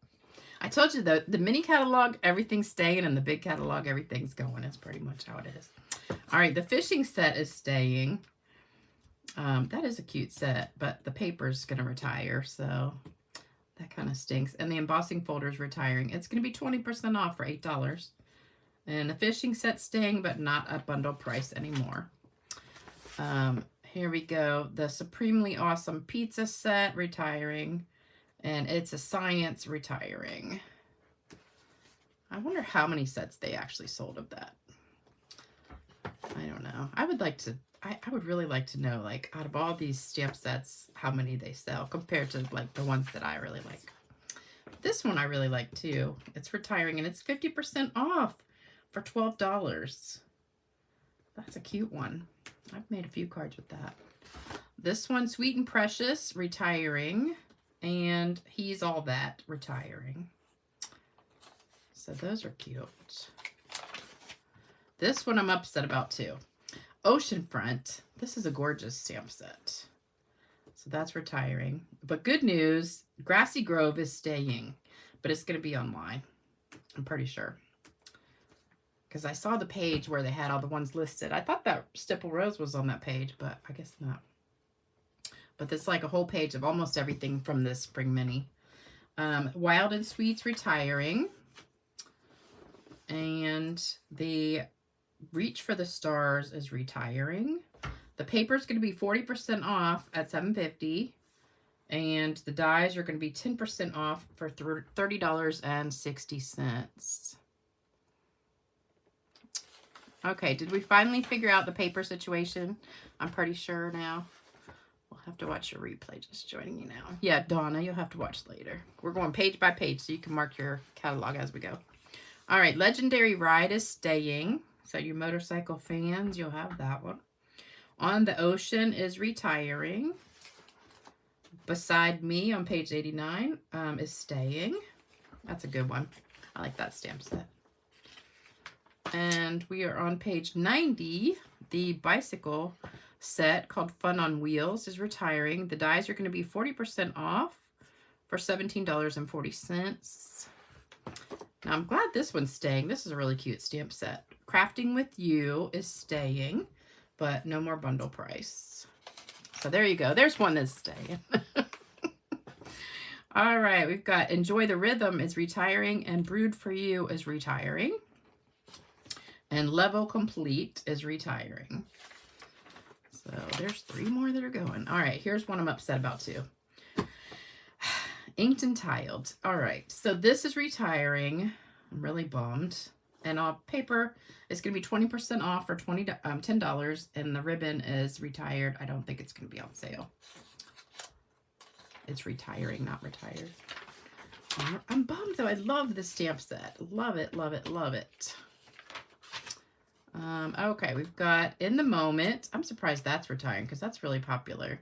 I told you, the mini catalog, everything's staying, and the big catalog, everything's going. That's pretty much how it is. All right, the fishing set is staying. That is a cute set, but the paper's going to retire, so that kind of stinks. And the embossing folder is retiring. It's going to be 20% off for $8. And the fishing set's staying, but not a bundle price anymore. Here we go. The Supremely Awesome Pizza set, retiring. And It's a Science, retiring. I wonder how many sets they actually sold of that. I don't know. I would like to, I would really like to know, like, out of all these stamp sets, how many they sell compared to, like, the ones that I really like. This one I really like, too. It's retiring, and it's 50% off for $12. That's a cute one. I've made a few cards with that. This one, Sweet and Precious, retiring. And He's All That, retiring. So those are cute. This one I'm upset about too. Oceanfront. This is a gorgeous stamp set. So that's retiring. But good news, Grassy Grove is staying. But it's going to be online. I'm pretty sure. Because I saw the page where they had all the ones listed. I thought that Stipple Rose was on that page, but I guess not. But it's like a whole page of almost everything from this Spring Mini. Wild and Sweet's retiring. And the Reach for the Stars is retiring. The paper is going to be 40% off at $7.50. And the dies are going to be 10% off for $30.60. Okay, did we finally figure out the paper situation? I'm pretty sure now. We'll have to watch your replay, just joining you now. Yeah, Donna, you'll have to watch later. We're going page by page so you can mark your catalog as we go. All right, Legendary Ride is staying. So your motorcycle fans, you'll have that one. On the Ocean is retiring. Beside Me on page 89 is staying. That's a good one. I like that stamp set. And we are on page 90. The bicycle set called Fun on Wheels is retiring. The dies are going to be 40% off for $17.40. Now, I'm glad this one's staying. This is a really cute stamp set. Crafting with You is staying, but no more bundle price. So there you go. There's one that's staying. All right, we've got Enjoy the Rhythm is retiring, and Brood for You is retiring. And Level Complete is retiring. So there's 3 more that are going. All right, here's one I'm upset about too. Inked and Tiled. All right, so this is retiring. I'm really bummed. And on paper, it's going to be 20% off for $10, and the ribbon is retired. I don't think it's going to be on sale. It's retiring, not retired. I'm bummed though. I love this stamp set. Love it, love it, love it. Okay, we've got In the Moment. I'm surprised that's retiring because that's really popular.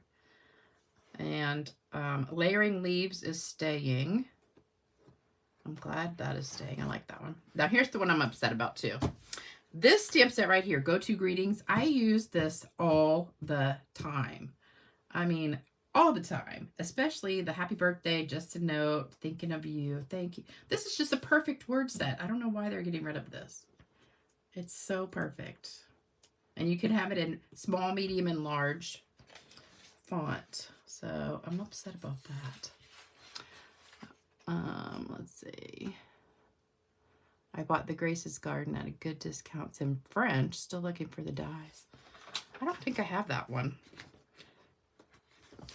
And Layering Leaves is staying. I'm glad that is staying. I like that one. Now, here's the one I'm upset about, too. This stamp set right here, Go To Greetings, I use this all the time. I mean, all the time. Especially the Happy Birthday, Just a Note, Thinking of You, Thank You. This is just a perfect word set. I don't know why they're getting rid of this. It's so perfect. And you can have it in small, medium, and large font. So I'm upset about that. Let's see. I bought the Grace's Garden at a good discount. It's in French. Still looking for the dies. I don't think I have that one.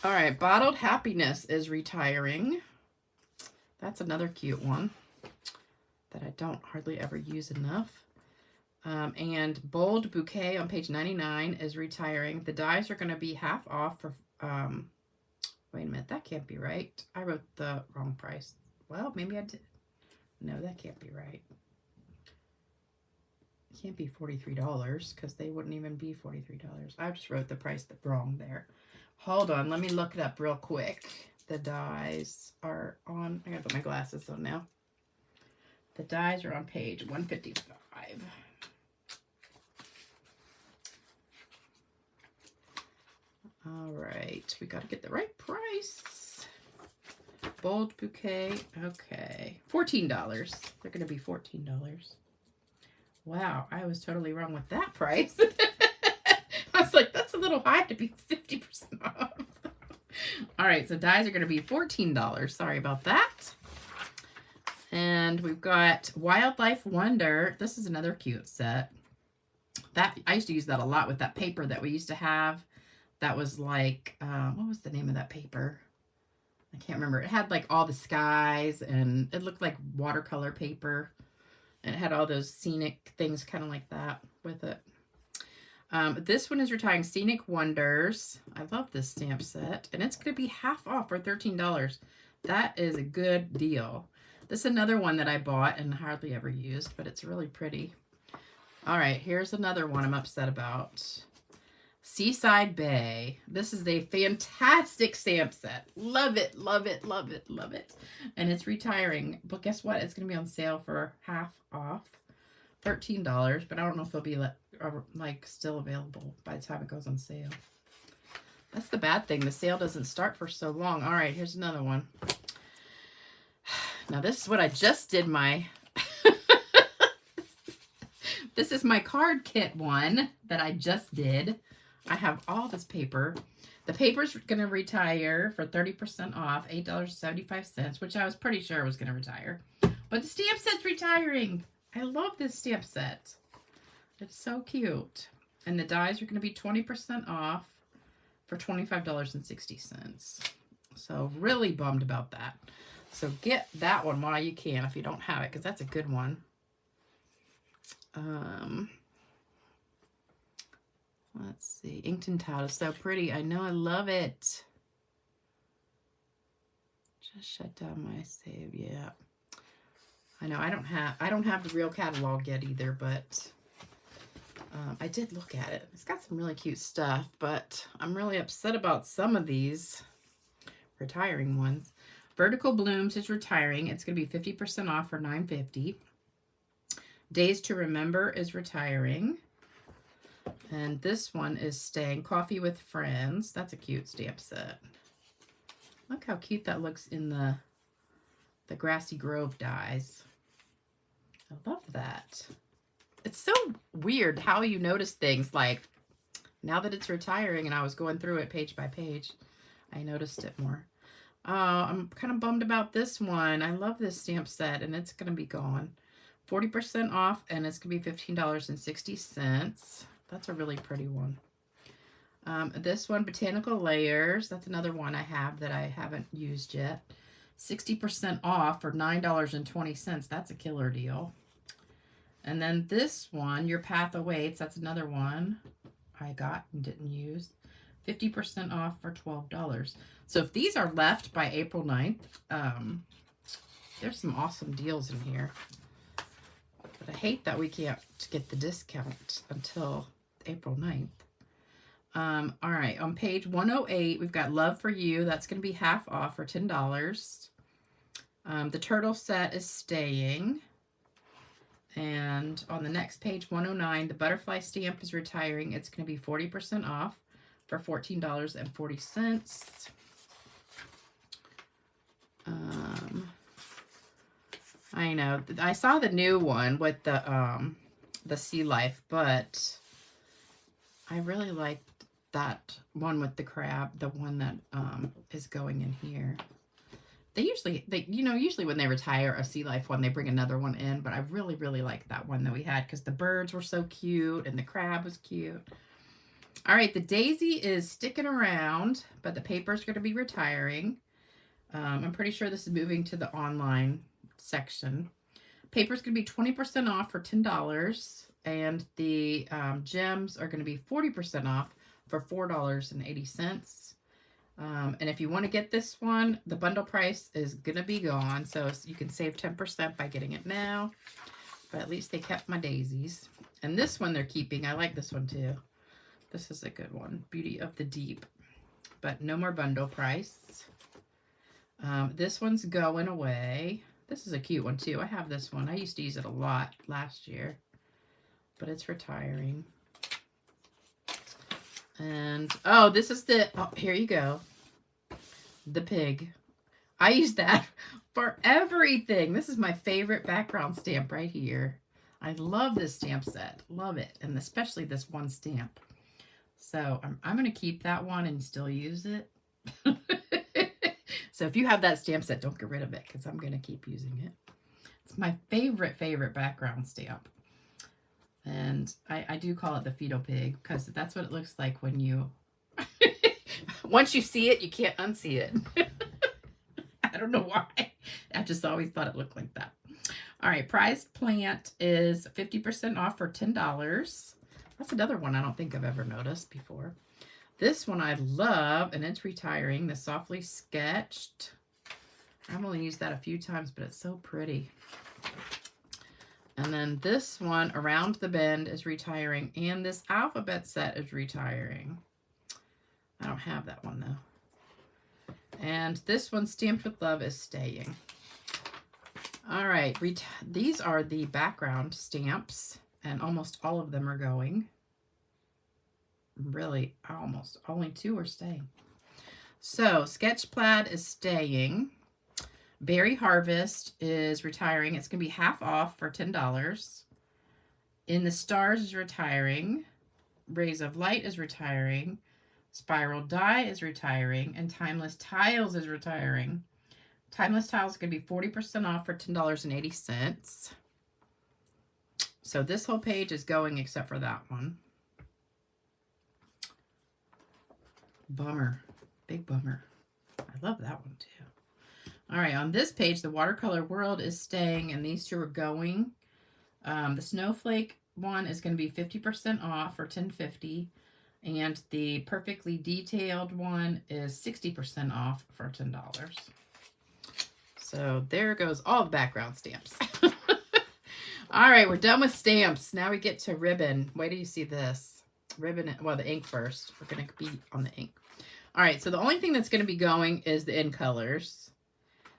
All right. Bottled Happiness is retiring. That's another cute one that I don't hardly ever use enough. And Bold Bouquet on page 99 is retiring. The dies are going to be half off for, wait a minute, that can't be right. I wrote the wrong price. Well, maybe I did. No, that can't be right. It can't be $43 because they wouldn't even be $43. I just wrote the price wrong there. Hold on, let me look it up real quick. The dies are on, I gotta put my glasses on now. The dies are on page 155. All right, we got to get the right price. Bold Bouquet, okay. $14. They're going to be $14. Wow, I was totally wrong with that price. I was like, that's a little high to be 50% off. All right, so dies are going to be $14. Sorry about that. And we've got Wildlife Wonder. This is another cute set. That I used to use that a lot with that paper that we used to have. That was like, what was the name of that paper? I can't remember. It had like all the skies and it looked like watercolor paper. And it had all those scenic things kind of like that with it. This one is retiring, Scenic Wonders. I love this stamp set. And it's going to be half off for $13. That is a good deal. This is another one that I bought and hardly ever used, but it's really pretty. All right, here's another one I'm upset about. Seaside Bay. This is a fantastic stamp set. Love it, love it, love it, love it. And it's retiring. But guess what? It's going to be on sale for half off. $13. But I don't know if it'll be like still available by the time it goes on sale. That's the bad thing. The sale doesn't start for so long. All right, here's another one. Now this is what I just did my... This is my card kit one that I just did. I have all this paper. The paper's going to retire for 30% off, $8.75, which I was pretty sure was going to retire. But the stamp set's retiring. I love this stamp set. It's so cute. And the dies are going to be 20% off for $25.60. So really bummed about that. So get that one while you can if you don't have it, because that's a good one. Let's see. Inked Tout is so pretty. I know, I love it. Just shut down my save. Yeah. I know I don't have the real catalog yet either, but I did look at it. It's got some really cute stuff, but I'm really upset about some of these retiring ones. Vertical Blooms is retiring. It's going to be 50% off for $9.50. Days to Remember is retiring. And this one is staying. Coffee with Friends. That's a cute stamp set. Look how cute that looks in the Grassy Grove dies. I love that. It's so weird how you notice things. Like, now that it's retiring and I was going through it page by page, I noticed it more. I'm kind of bummed about this one. I love this stamp set, and it's going to be gone. 40% off, and it's going to be $15.60. That's a really pretty one. This one, Botanical Layers. That's another one I have that I haven't used yet. 60% off for $9.20. That's a killer deal. And then this one, Your Path Awaits. That's another one I got and didn't use. 50% off for $12. So if these are left by April 9th, there's some awesome deals in here. But I hate that we can't get the discount until April 9th. All right, on page 108, we've got Love for You. That's going to be half off for $10. The turtle set is staying. And on the next page, 109, the butterfly stamp is retiring. It's going to be 40% off for $14.40. I know. I saw the new one with the Sea Life, but I really liked that one with the crab, the one that is going in here. Usually when they retire a Sea Life one, they bring another one in, but I really, really liked that one that we had because the birds were so cute and the crab was cute. All right, the daisy is sticking around, but the paper's going to be retiring. I'm pretty sure this is moving to the online section. Paper's going to be 20% off for $10, and the gems are going to be 40% off for $4.80. And if you want to get this one, the bundle price is going to be gone, so you can save 10% by getting it now. But at least they kept my daisies. And this one they're keeping. I like this one too. This is a good one. Beauty of the Deep. But no more bundle price. This one's going away. This is a cute one too. I have this one. I used to use it a lot last year. But it's retiring. And, oh, this is the, oh, here you go. The pig. I use that for everything. This is my favorite background stamp right here. I love this stamp set. Love it. And especially this one stamp. So I'm going to keep that one and still use it. So if you have that stamp set, don't get rid of it because I'm going to keep using it. It's my favorite background stamp. And I do call it the fetal pig because that's what it looks like when you... Once you see it, you can't unsee it. I don't know why. I just always thought it looked like that. All right, Prized Plant is 50% off for $10. That's another one I don't think I've ever noticed before. This one I love, and it's retiring. The Softly Sketched. I've only used that a few times, but it's so pretty. And then this one, Around the Bend, is retiring. And this alphabet set is retiring. I don't have that one, though. And this one, Stamped with Love, is staying. All right. These are the background stamps. And almost all of them are going. Really, almost. Only 2 are staying. So, Sketch Plaid is staying. Berry Harvest is retiring. It's going to be half off for $10. In the Stars is retiring. Rays of Light is retiring. Spiral Die is retiring. And Timeless Tiles is retiring. Timeless Tiles is going to be 40% off for $10.80. So this whole page is going except for that one. Bummer. Big bummer. I love that one too. All right, on this page, the Watercolor World is staying, and these 2 are going. The Snowflake one is going to be 50% off for $10.50, and the Perfectly Detailed one is 60% off for $10. So there goes all the background stamps. All right, we're done with stamps. Now we get to ribbon. Wait till you see this. Ribbon, well, the ink first. We're going to be on the ink. All right, so the only thing that's going to be going is the In Colors.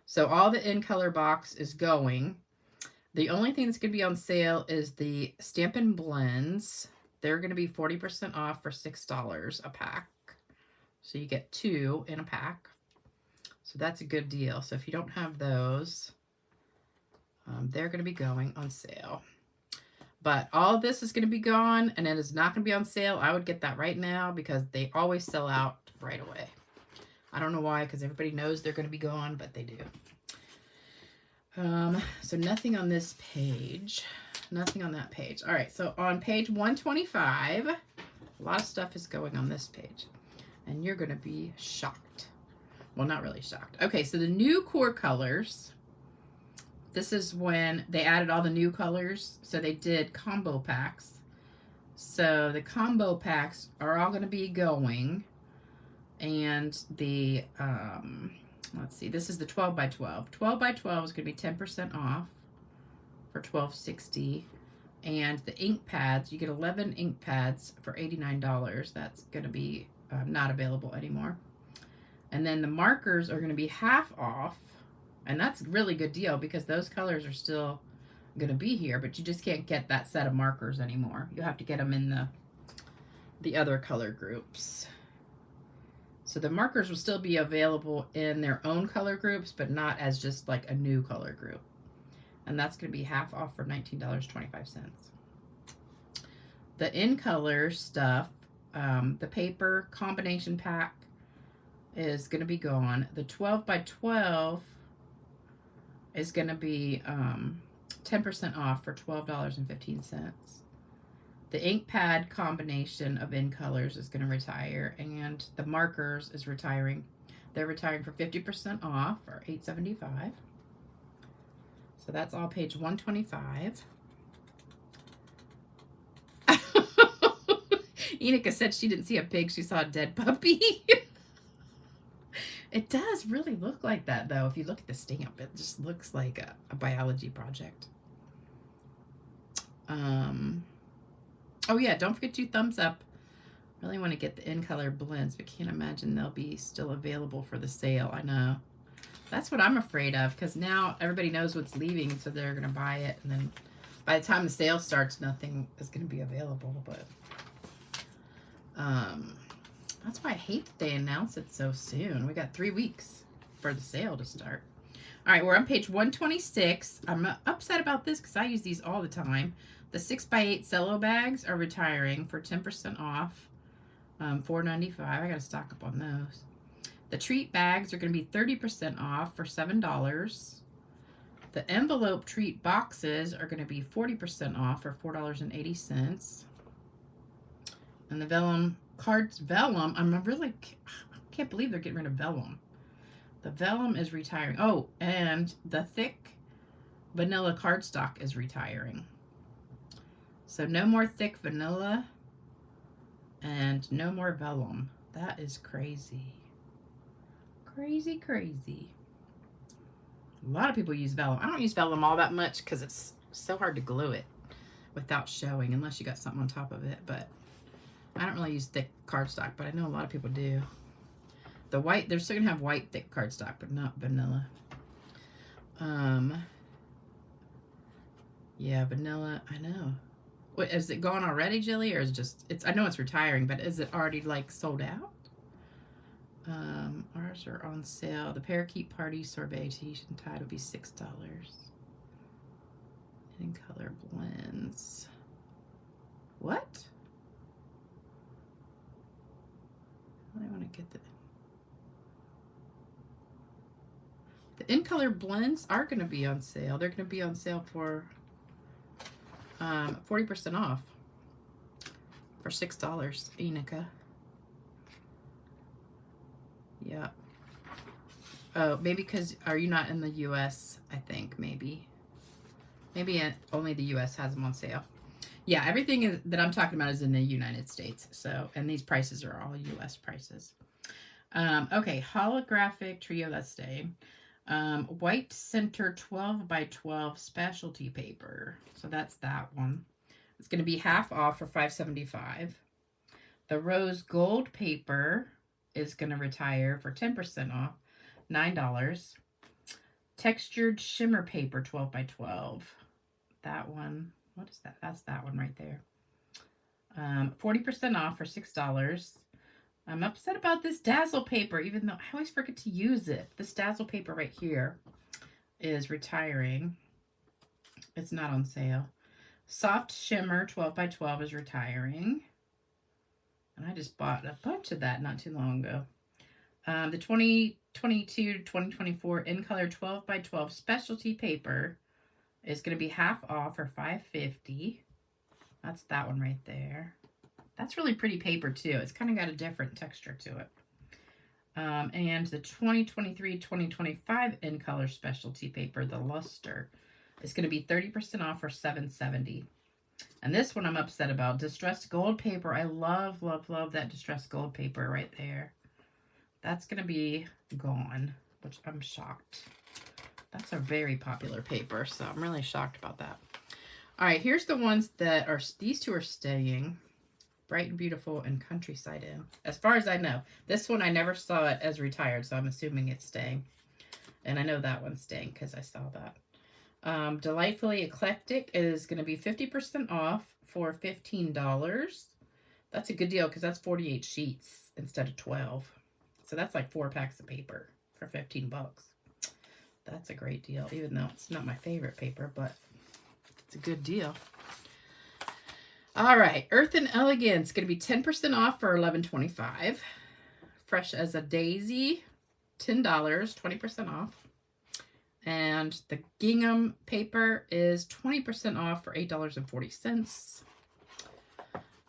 So all the In Color box is going. The only thing that's going to be on sale is the Stampin' Blends. They're going to be 40% off for $6 a pack. So you get 2 in a pack. So that's a good deal. So if you don't have those, they're going to be going on sale. But all of this is going to be gone, and it is not going to be on sale. I would get that right now because they always sell out right away. I don't know why, because everybody knows they're going to be gone, but they do. So nothing on this page. Nothing on that page. All right, so on page 125, a lot of stuff is going on this page. And you're going to be shocked. Well, not really shocked. Okay, so the new core colors. This is when they added all the new colors. So they did combo packs. So the combo packs are all going to be going. And the, let's see, this is the 12 by 12. 12 by 12 is going to be 10% off for $12.60. And the ink pads, you get 11 ink pads for $89. That's going to be not available anymore. And then the markers are going to be half off. And that's a really good deal because those colors are still going to be here, but you just can't get that set of markers anymore. You'll have to get them in the other color groups. So the markers will still be available in their own color groups, but not as just like a new color group. And that's going to be half off for $19.25. The In Color stuff, the paper combination pack is going to be gone. The 12 by 12 is going to be 10% off for $12.15. The ink pad combination of In Colors is going to retire, and the markers is retiring. They're retiring for 50% off for $8.75. So that's all page 125. Enika said she didn't see a pig, she saw a dead puppy. It does really look like that, though. If you look at the stamp, it just looks like a biology project. Oh, yeah, don't forget to thumbs up. Really want to get the In Color blends, but can't imagine they'll be still available for the sale. I know. That's what I'm afraid of, because now everybody knows what's leaving, so they're going to buy it. And then by the time the sale starts, nothing is going to be available. But that's why I hate that they announce it so soon. We got 3 weeks for the sale to start. All right, we're on page 126. I'm upset about this because I use these all the time. The 6x8 cello bags are retiring for 10% off, $4.95. I got to stock up on those. The treat bags are going to be 30% off for $7. The envelope treat boxes are going to be 40% off for $4.80. And the vellum cards, vellum, I can't believe they're getting rid of vellum. The vellum is retiring. Oh, and the thick vanilla cardstock is retiring. So no more thick vanilla and no more vellum. That is crazy. Crazy, crazy. A lot of people use vellum. I don't use vellum all that much because it's so hard to glue it without showing, unless you got something on top of it. But I don't really use thick cardstock, but I know a lot of people do. The white, they're still gonna have white thick cardstock, but not vanilla. Yeah, vanilla, I know. What, is it gone already, Jilly, or is it just, I know it's retiring, but is it already like sold out? Ours are on sale. The Parakeet Party Sorbet T-shirt and tie will be $6. In color blends. What? I want to get the in color blends are going to be on sale. They're going to be on sale for 40% off for $6. Enica. Yeah. Oh, maybe because, are you not in the US? I think maybe only the US has them on sale. Yeah, everything that I'm talking about is in the United States. So, and these prices are all US prices. Okay, holographic trio, that's staying. White center 12 by 12 specialty paper. So that's that one. It's going to be half off for $5.75. The rose gold paper is going to retire for 10% off, $9. Textured shimmer paper 12 by 12. That one, what is that? That's that one right there. 40% off for $6. I'm upset about this Dazzle paper, even though I always forget to use it. This Dazzle paper right here is retiring. It's not on sale. Soft Shimmer 12 by 12 is retiring. And I just bought a bunch of that not too long ago. The 2022 to 2024 in color 12 by 12 specialty paper is going to be half off for $5.50. That's that one right there. That's really pretty paper too. It's kind of got a different texture to it. And the 2023-2025 in color specialty paper, the luster, is going to be 30% off for $7.70. And this one I'm upset about. Distressed gold paper. I love, love, love that distressed gold paper right there. That's going to be gone, which I'm shocked. That's a very popular paper, so I'm really shocked about that. All right, here's the ones that are, these two are staying. Bright and Beautiful and Countryside Inn. As far as I know. This one, I never saw it as retired, so I'm assuming it's staying. And I know that one's staying because I saw that. Delightfully Eclectic is going to be 50% off for $15. That's a good deal because that's 48 sheets instead of 12. So that's like 4 packs of paper for 15 bucks. That's a great deal, even though it's not my favorite paper, but it's a good deal. All right, Earth and Elegance going to be 10% off for $11.25. Fresh as a Daisy, $10, 20% off. And the gingham paper is 20% off for $8.40.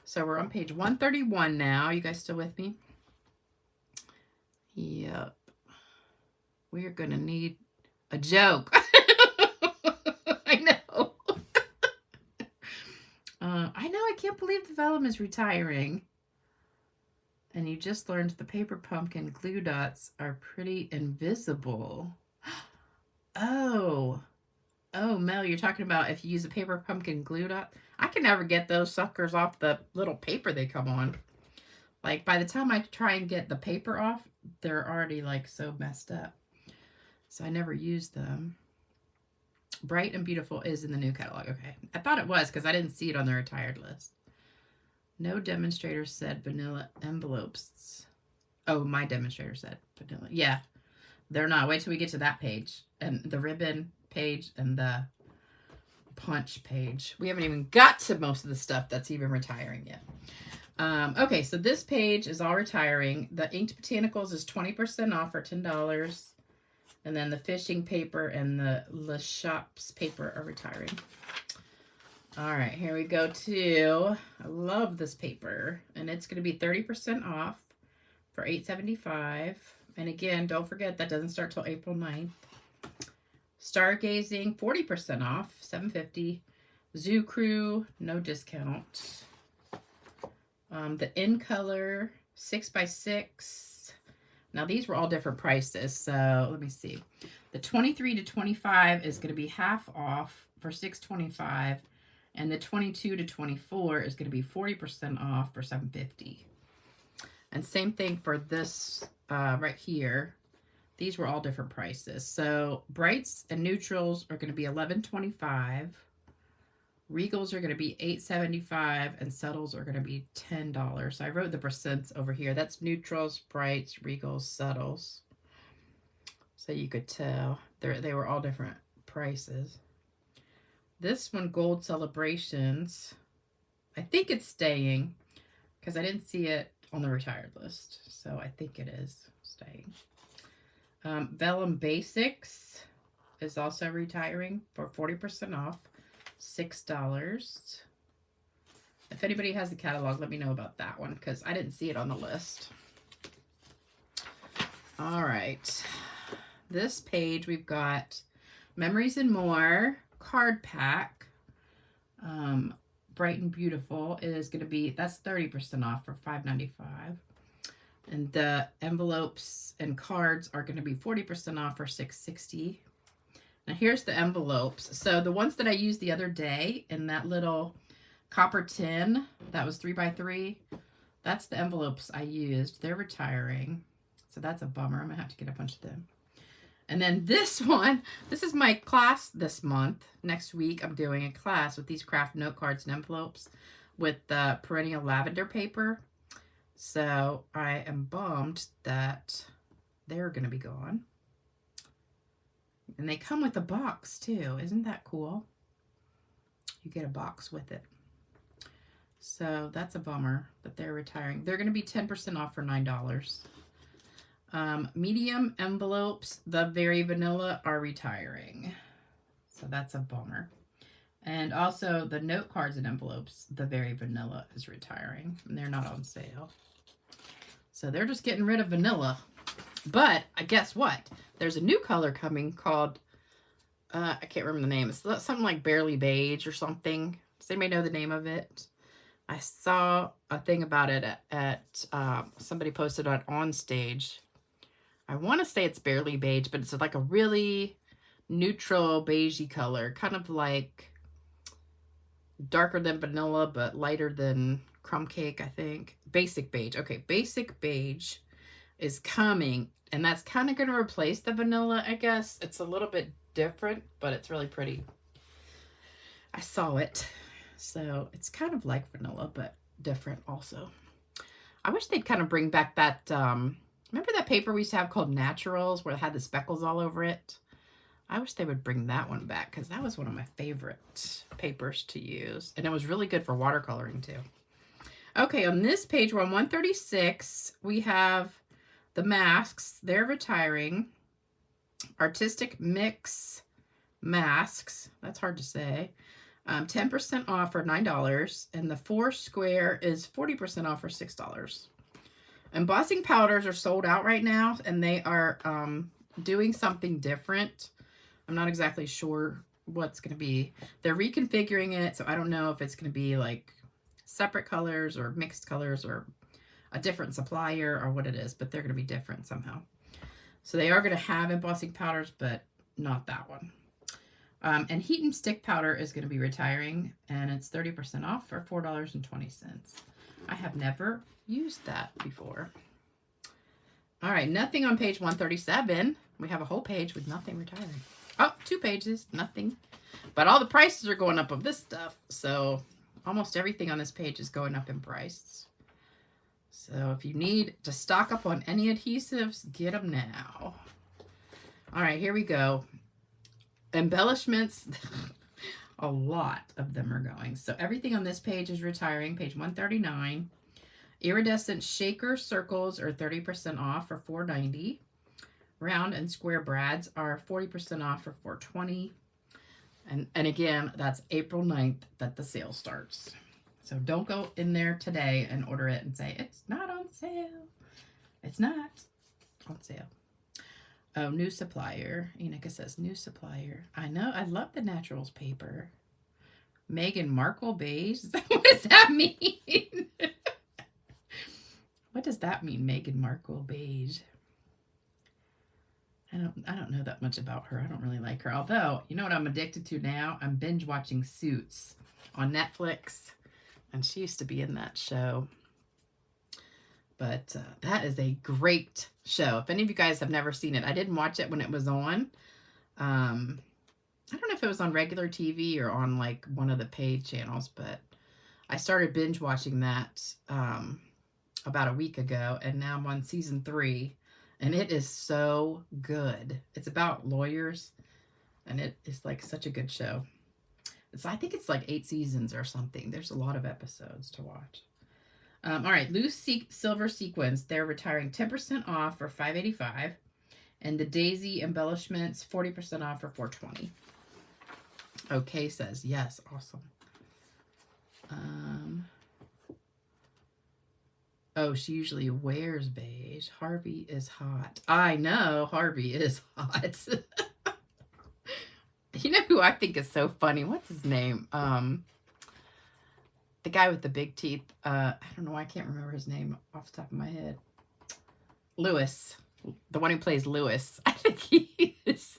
So we're on page 131 now. You guys still with me? Yep. We're going to need a joke. I know. I know. I can't believe the vellum is retiring. And you just learned the paper pumpkin glue dots are pretty invisible. Oh, Mel, you're talking about if you use a paper pumpkin glue dot. I can never get those suckers off the little paper they come on. Like, by the time I try and get the paper off, they're already, like, so messed up. So I never use them. Bright and Beautiful is in the new catalog. Okay. I thought it was because I didn't see it on the retired list. No demonstrator said vanilla envelopes. Oh, my demonstrator said vanilla. Yeah. They're not. Wait till we get to that page. And the ribbon page and the punch page. We haven't even got to most of the stuff that's even retiring yet. Okay, so this page is all retiring. The Inked Botanicals is 20% off for $10. And then the fishing paper and the Le Shops paper are retiring. All right, here we go to, I love this paper. And it's going to be 30% off for $8.75. And again, don't forget, that doesn't start till April 9th. Stargazing, 40% off, $7.50. Zoo Crew, no discount. The In Color, 6x6. Now, these were all different prices, so let me see. The 23 to 25 is going to be half off for $6.25, and the 22 to 24 is going to be 40% off for $7.50. And same thing for this right here. These were all different prices. So brights and neutrals are going to be $11.25. Regals are going to be $8.75, and subtles are going to be $10. So I wrote the percents over here. That's neutrals, brights, regals, subtles. So you could tell they were all different prices. This one, Gold Celebrations, I think it's staying because I didn't see it on the retired list. So I think it is staying. Vellum Basics is also retiring for 40% off, $6. If anybody has the catalog, let me know about that one because I didn't see it on the list. All right. This page, we've got Memories and More card pack. Bright and Beautiful is going to be, that's 30% off for $5.95. And the envelopes and cards are going to be 40% off for $6.60. Now here's the envelopes. So the ones that I used the other day in that little copper tin, that was 3x3, that's the envelopes I used. They're retiring. So that's a bummer. I'm going to have to get a bunch of them. And then this one, this is my class this month. Next week, I'm doing a class with these craft note cards and envelopes with the perennial lavender paper. So I am bummed that they're going to be gone. And they come with a box too. Isn't that cool? You get a box with it. So that's a bummer that they're retiring. They're going to be 10% off for $9. Medium envelopes, the Very Vanilla, are retiring. So that's a bummer. And also the note cards and envelopes, the Very Vanilla is retiring. And they're not on sale. So they're just getting rid of vanilla. But guess what? There's a new color coming called, I can't remember the name. It's something like Barely Beige or something. Does anybody know the name of it? I saw a thing about it at somebody posted it on stage. I want to say it's Barely Beige, but it's like a really neutral beigey color. Kind of like darker than vanilla, but lighter than crumb cake, I think. Basic Beige. Okay, Basic Beige is coming, and that's kind of going to replace the vanilla, I guess. It's a little bit different, but it's really pretty. I saw it. So it's kind of like vanilla, but different also. I wish they'd kind of bring back that, remember that paper we used to have called Naturals where it had the speckles all over it? I wish they would bring that one back because that was one of my favorite papers to use. And it was really good for watercoloring too. Okay, on this page, we're on 136. We have the masks. They're retiring. Artistic Mix masks. That's hard to say. 10% off for $9. And the 4 square is 40% off for $6. Embossing powders are sold out right now, and they are doing something different. I'm not exactly sure what's going to be. They're reconfiguring it, so I don't know if it's going to be like separate colors or mixed colors or a different supplier or what it is, but they're going to be different somehow. So they are going to have embossing powders, but not that one. And heat and stick powder is going to be retiring, and it's 30% off for $4.20. I have never used that before. All right, nothing on page 137. We have a whole page with nothing retiring. Oh, 2 pages, nothing. But all the prices are going up of this stuff, so almost everything on this page is going up in price. So if you need to stock up on any adhesives, get them now. All right, here we go. Embellishments. A lot of them are going. So everything on this page is retiring. Page 139. Iridescent shaker circles are 30% off for $4.90. Round and square brads are 40% off for $4.20. And again, that's April 9th that the sale starts. So don't go in there today and order it and say, it's not on sale. It's not on sale. Oh, new supplier. Enika says, new supplier. I know. I love the Naturals paper. Meghan Markle beige. What does that mean? What does that mean, Meghan Markle beige? I I don't know that much about her. I don't really like her. Although, you know what I'm addicted to now? I'm binge watching Suits on Netflix. And she used to be in that show. But that is a great show. If any of you guys have never seen it, I didn't watch it when it was on. I don't know if it was on regular TV or on like one of the paid channels, but I started binge watching that about a week ago, and now I'm on season 3, and it is so good. It's about lawyers, and it is like such a good show. I think it's like 8 seasons or something. There's a lot of episodes to watch. All right, loose silver sequins. They're retiring 10% off for $5.85, and the daisy embellishments 40% off for $4.20. Okay says yes, awesome. Oh, she usually wears beige. Harvey is hot. I know, Harvey is hot. You know who I think is so funny? What's his name? The guy with the big teeth. I don't know. I can't remember his name off the top of my head. Lewis. The one who plays Lewis. I think he is.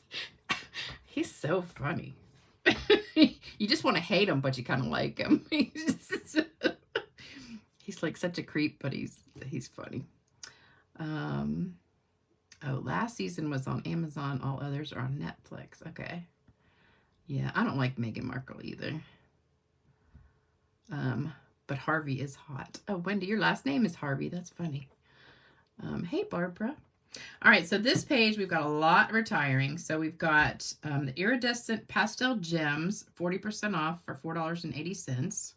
He's so funny. You just want to hate him, but you kind of like him. He's like such a creep, but he's funny. Oh, last season was on Amazon. All others are on Netflix. Okay. Yeah, I don't like Meghan Markle either. But Harvey is hot. Oh, Wendy, your last name is Harvey. That's funny. Hey, Barbara. All right, so this page, we've got a lot retiring. So we've got the iridescent pastel gems, 40% off for $4.80.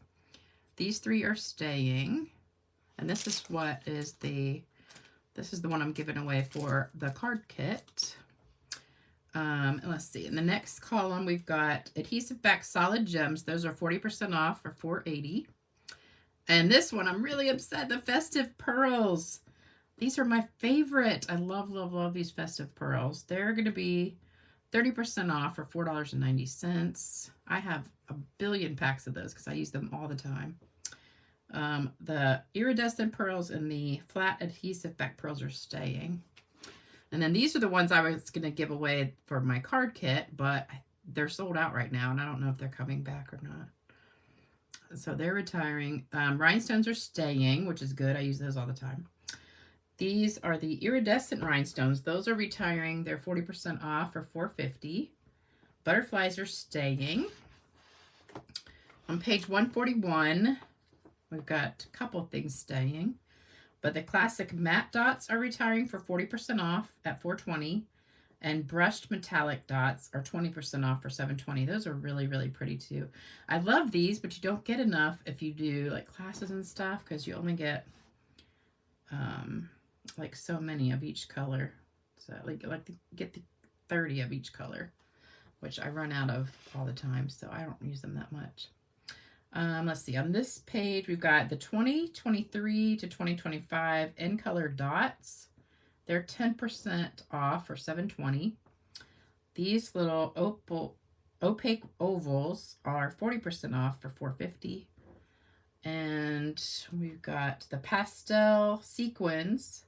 These 3 are staying. And this is the one I'm giving away for the card kit. And let's see. In the next column, we've got adhesive back solid gems. Those are 40% off for $4.80. And this one, I'm really upset. The festive pearls. These are my favorite. I love, love, love these festive pearls. They're going to be 30% off for $4.90. I have a billion packs of those because I use them all the time. The iridescent pearls and the flat adhesive back pearls are staying. And then these are the ones I was going to give away for my card kit, but they're sold out right now, and I don't know if they're coming back or not. So they're retiring. Rhinestones are staying, which is good. I use those all the time. These are the iridescent rhinestones. Those are retiring. They're 40% off for $4.50. Butterflies are staying. On page 141, we've got a couple things staying. But the classic matte dots are retiring for 40% off at $4.20. And brushed metallic dots are 20% off for $7.20. Those are really, really pretty too. I love these, but you don't get enough if you do like classes and stuff because you only get like so many of each color. So like get the 30 of each color, which I run out of all the time, so I don't use them that much. Let's see, on this page we've got the 2023 to 2025 in color dots. They're 10% off for $7.20. These little opaque ovals are 40% off for $4.50. And we've got the pastel sequins,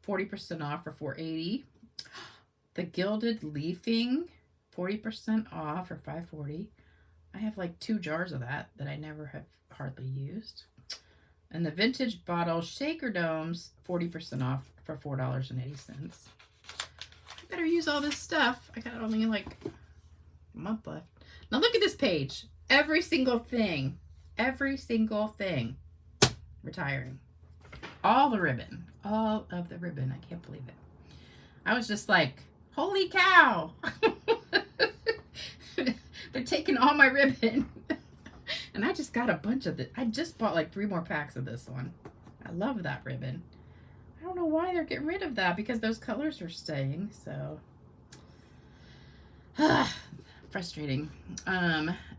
40% off for $4.80. The gilded leafing, 40% off for $5.40. I have like 2 jars of that I never have hardly used. And the vintage bottle shaker domes, 40% off for $4.80. I better use all this stuff. I got only like a month left. Now look at this page. Every single thing retiring. All the ribbon. All of the ribbon. I can't believe it. I was just like, holy cow. They're taking all my ribbon. And I just got a bunch of it. I just bought like 3 more packs of this one. I love that ribbon. I don't know why they're getting rid of that because those colors are staying. So frustrating.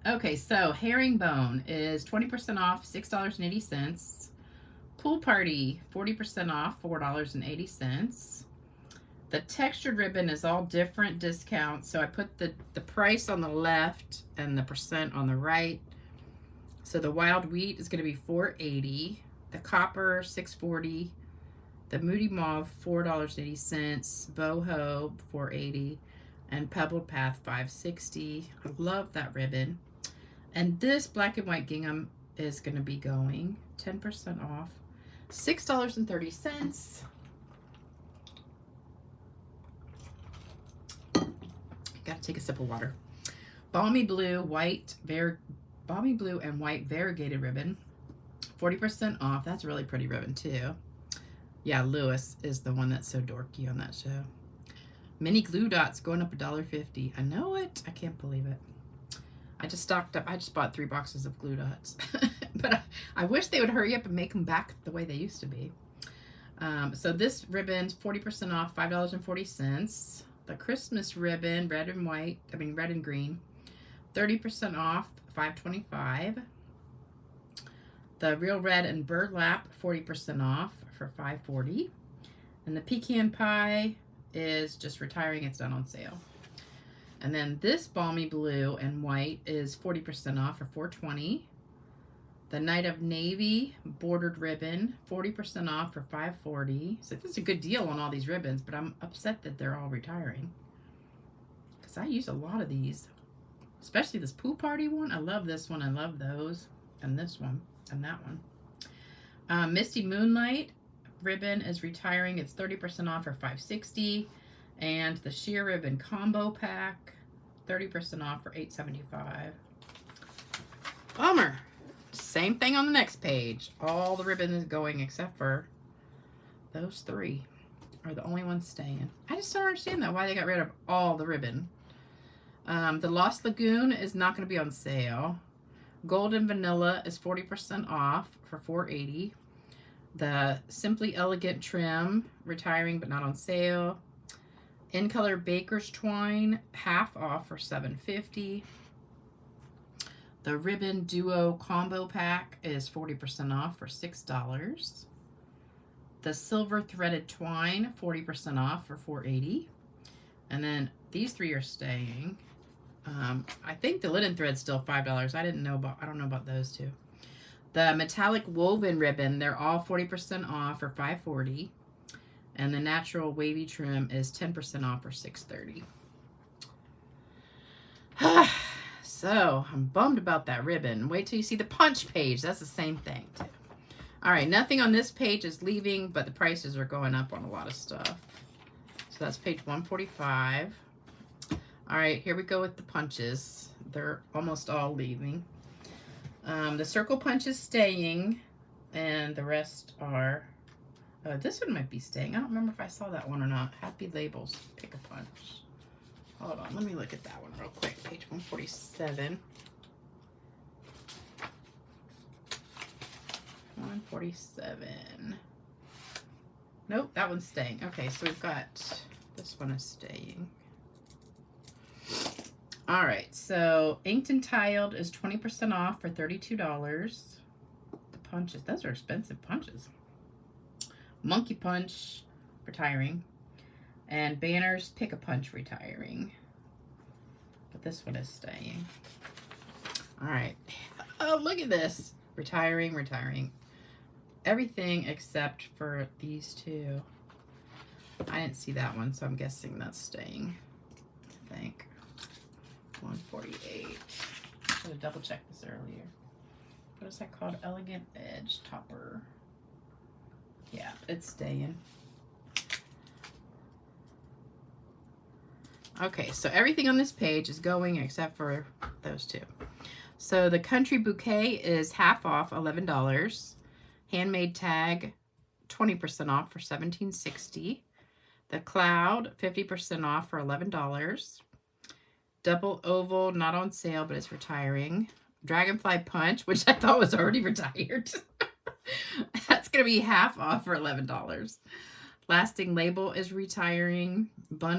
Okay, so herringbone is 20% off, $6.80. Pool party, 40% off, $4.80. The textured ribbon is all different discounts. So I put the price on the left and the percent on the right. So the wild wheat is going to be $4.80. The copper, $6.40. The Moody Mauve, $4.80. Boho, $4.80. And Pebbled Path, $5.60. I love that ribbon. And this black and white gingham is going to be going 10% off. $6.30. Gotta take a sip of water. Balmy Blue and White variegated ribbon, 40% off. That's a really pretty ribbon too. Yeah, Lewis is the one that's so dorky on that show. Mini glue dots going up $1.50. I know it. I can't believe it. I just stocked up. I just bought 3 boxes of glue dots. But I wish they would hurry up and make them back the way they used to be. So this ribbon's 40% off, $5.40. The Christmas ribbon, red and green, 30% off, $5.25. The Real Red and Burlap, 40% off for $5.40. And the Pecan Pie is just retiring. It's done on sale. And then this Balmy Blue and White is 40% off for $4.20. The Night of Navy bordered ribbon, 40% off for $5.40. So this is a good deal on all these ribbons, but I'm upset that they're all retiring, because I use a lot of these, especially this pool party one. I love this one. I love those, and this one, and that one. Misty Moonlight ribbon is retiring. It's 30% off for $5.60. And the sheer ribbon combo pack, 30% off for $8.75. Bummer. Same thing on the next page. All the ribbon is going except for those 3 are the only ones staying. I just don't understand that, why they got rid of all the ribbon. The Lost Lagoon is not going to be on sale. Golden Vanilla is 40% off for $4.80. The Simply Elegant Trim, retiring but not on sale. In Color Baker's Twine, half off for $7.50. The Ribbon Duo Combo Pack is 40% off for $6. The Silver Threaded Twine, 40% off for $4.80. And then these 3 are staying. I think the Linen Thread's still $5. I don't know about those 2. The Metallic Woven Ribbon, they're all 40% off for $5.40. And the Natural Wavy Trim is 10% off for $6.30. So, I'm bummed about that ribbon. Wait till you see the punch page. That's the same thing, too. All right, nothing on this page is leaving, but the prices are going up on a lot of stuff. So that's page 145. All right, here we go with the punches. They're almost all leaving. The Circle Punch is staying, and the rest are... this one might be staying. I don't remember if I saw that one or not. Happy Labels, Pick a Punch. Hold on, let me look at that one real quick. Page 147. 147. Nope, that one's staying. Okay, so we've got, this one is staying. All right, so Inked and Tiled is 20% off for $32. The punches, those are expensive punches. Monkey Punch, retiring. And Banners, Pick a Punch, retiring. But this one is staying. All right. Oh, look at this. Retiring. Everything except for these 2. I didn't see that one, so I'm guessing that's staying. I think. 148. I should have double checked this earlier. What is that called? Elegant Edge Topper. Yeah, it's staying. Okay, so everything on this page is going except for those 2. So the Country Bouquet is half off, $11. Handmade Tag, 20% off for $17.60. The Cloud, 50% off for $11. Double Oval, not on sale, but it's retiring. Dragonfly Punch, which I thought was already retired. That's going to be half off for $11. Lasting Label is retiring.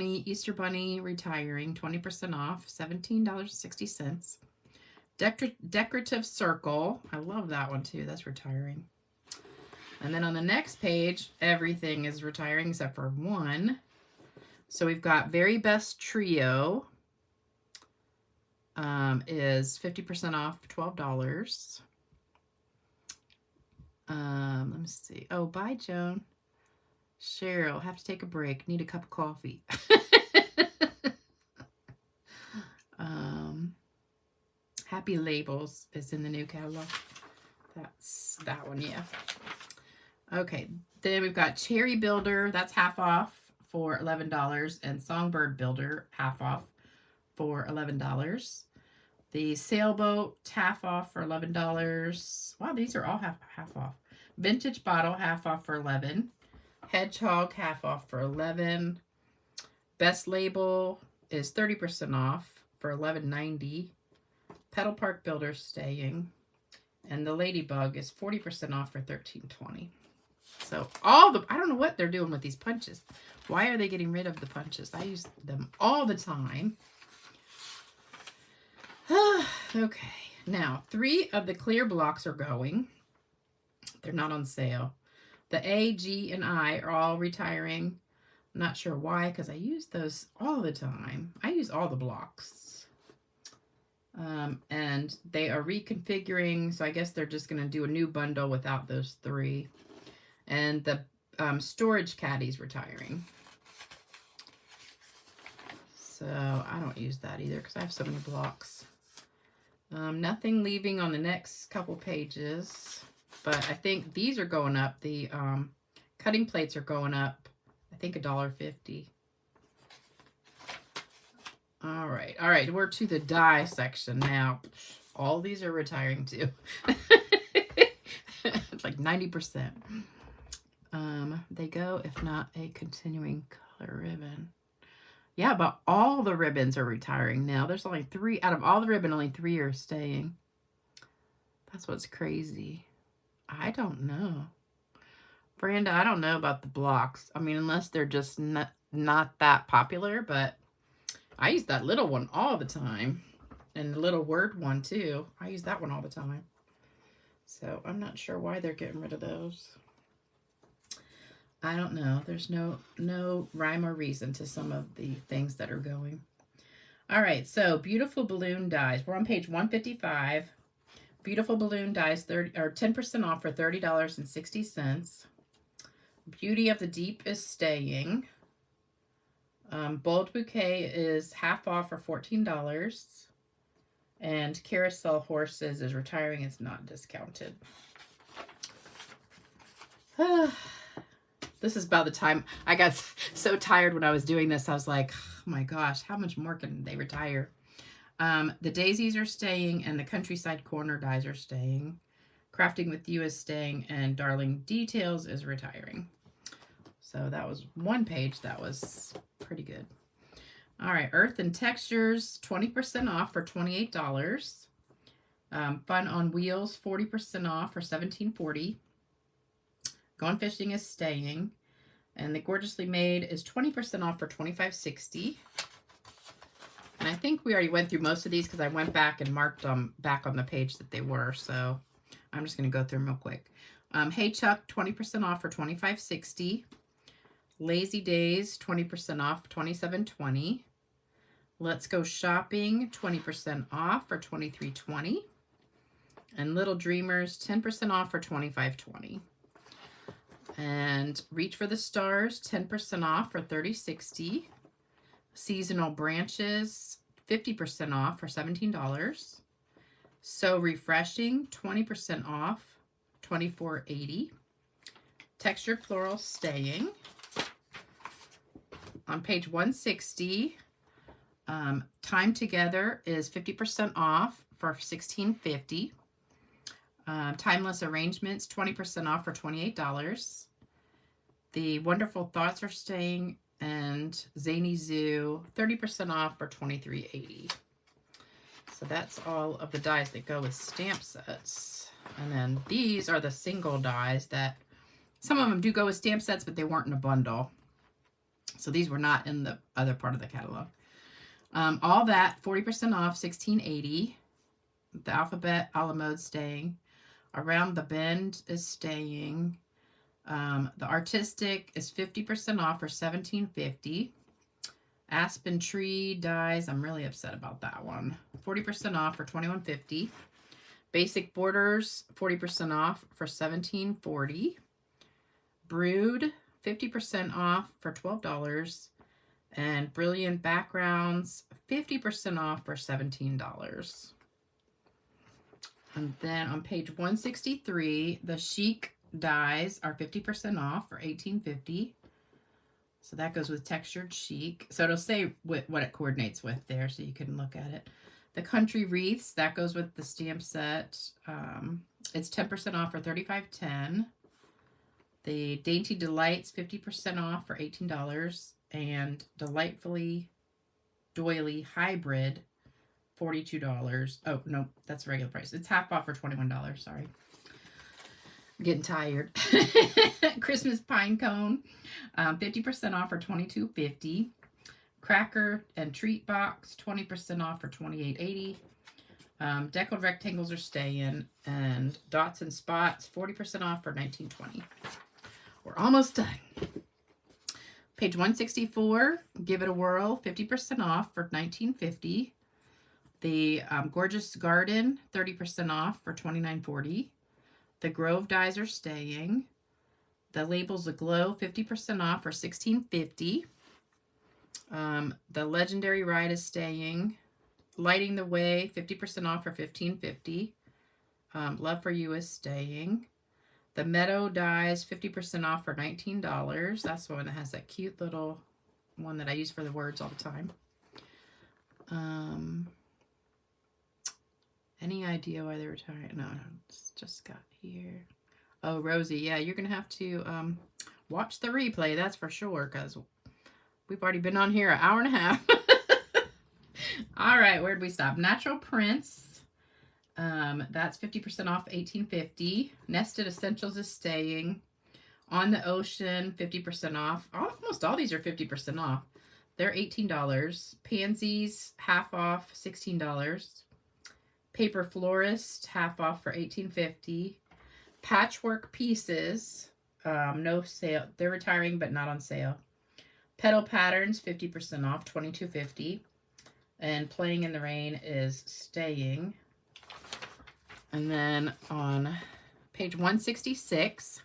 Easter Bunny, retiring, 20% off, $17.60. Decorative Circle, I love that one too, that's retiring. And then on the next page, everything is retiring except for one. So we've got Very Best Trio is 50% off, $12. Let me see. Oh, bye, Joan. Cheryl, have to take a break. Need a cup of coffee. Happy Labels is in the new catalog. That's that one, yeah. Okay, then we've got Cherry Builder. That's half off for $11. And Songbird Builder, half off for $11. The Sailboat, half off for $11. Wow, these are all half off. Vintage Bottle, half off for $11. Hedgehog, half off for $11. Best Label is 30% off for $11.90. Pedal Park Builder staying. And the Ladybug is 40% off for $13.20. So I don't know what they're doing with these punches. Why are they getting rid of the punches? I use them all the time. Okay, now 3 of the clear blocks are going. They're not on sale. The A, G, and I are all retiring. I'm not sure why, because I use those all the time. I use all the blocks. And they are reconfiguring, so I guess they're just going to do a new bundle without those 3. And the storage caddy's retiring. So I don't use that either because I have so many blocks. Nothing leaving on the next couple pages, but I think these are going up. The cutting plates are going up, I think $1.50. All right, we're to the die section now. All these are retiring too. It's like 90%. They go, if not a continuing color ribbon. Yeah, but all the ribbons are retiring now. There's only 3 out of all the ribbon, only 3 are staying. That's what's crazy. I don't know. Brenda, I don't know about the blocks. I mean, unless they're just not that popular, but I use that little one all the time. And the little word one too. I use that one all the time. So I'm not sure why they're getting rid of those. I don't know. There's no rhyme or reason to some of the things that are going. All right, so Beautiful Balloon Dies. We're on page 155. Beautiful Balloon Dies 10% off for $30.60. Beauty of the Deep is staying. Bold Bouquet is half off for $14. And Carousel Horses is retiring. It's not discounted. This is about the time I got so tired when I was doing this. I was like, oh my gosh, how much more can they retire? The Daisies are staying, and the Countryside Corner dies are staying. Crafting with You is staying, and Darling Details is retiring. So that was one page. That was pretty good. All right, Earth and Textures, 20% off for $28. Fun on Wheels, 40% off for $17.40. Gone Fishing is staying. And the Gorgeously Made is 20% off for $25.60. And I think we already went through most of these because I went back and marked them back on the page that they were. So I'm just going to go through them real quick. Hey Chuck, 20% off for $25.60. Lazy Days, 20% off, $27.20. Let's Go Shopping, 20% off for $23.20. And Little Dreamers, 10% off for $25.20. And Reach for the Stars, 10% off for $30.60. Seasonal Branches, 50% off for $17. So Refreshing, 20% off, $24.80. Textured Floral staying. On page 160, Time Together is 50% off for $16.50. Timeless Arrangements, 20% off for $28. The Wonderful Thoughts are staying, and Zany Zoo, 30% off for $23.80. So that's all of the dies that go with stamp sets. And then these are the single dies that, some of them do go with stamp sets, but they weren't in a bundle. So these were not in the other part of the catalog. All That, 40% off, $16.80. The Alphabet a la Mode staying. Around the Bend is staying. The Artistic is 50% off for $17.50. Aspen Tree dies. I'm really upset about that one. 40% off for $21.50. Basic Borders, 40% off for $17.40. Brood, 50% off for $12. And Brilliant Backgrounds, 50% off for $17. And then on page 163, the Chic dies are 50% off for $18.50. So that goes with textured chic. So it'll say what it coordinates with there, so you can look at it. The Country Wreaths, that goes with the stamp set. It's 10% off for $35.10. The Dainty Delights, 50% off for $18. And Delightfully Doily Hybrid, $42. Oh, no, that's regular price. It's half off for $21. Sorry. I'm getting tired. Christmas Pine Cone, 50% off for $22.50. Cracker and Treat Box, 20% off for $28.80. Deckled Rectangles are staying. And Dots and Spots, 40% off for $19.20. We're almost done. Page 164, Give It a Whirl, 50% off for $19.50. The Gorgeous Garden, 30% off for $29.40. The Grove dies are staying. The Labels Aglow, 50% off for $16.50. The Legendary Ride is staying. Lighting the Way, 50% off for $15.50. Love for You is staying. The Meadow dies, 50% off for $19. That's the one that has that cute little one that I use for the words all the time. Any idea why they were retiring? No, it's just got here. Oh, Rosie. Yeah, you're going to have to watch the replay, that's for sure, because we've already been on here an hour and a half. All right, where'd we stop? Natural Prints. That's 50% off, $18.50. Nested Essentials is staying. On the Ocean, 50% off. Almost all these are 50% off. They're $18. Pansies, half off, $16. Paper Florist, half off for $18.50. Patchwork Pieces, no sale. They're retiring, but not on sale. Petal Patterns, 50% off, $22.50. And Playing in the Rain is staying. And then on page 166,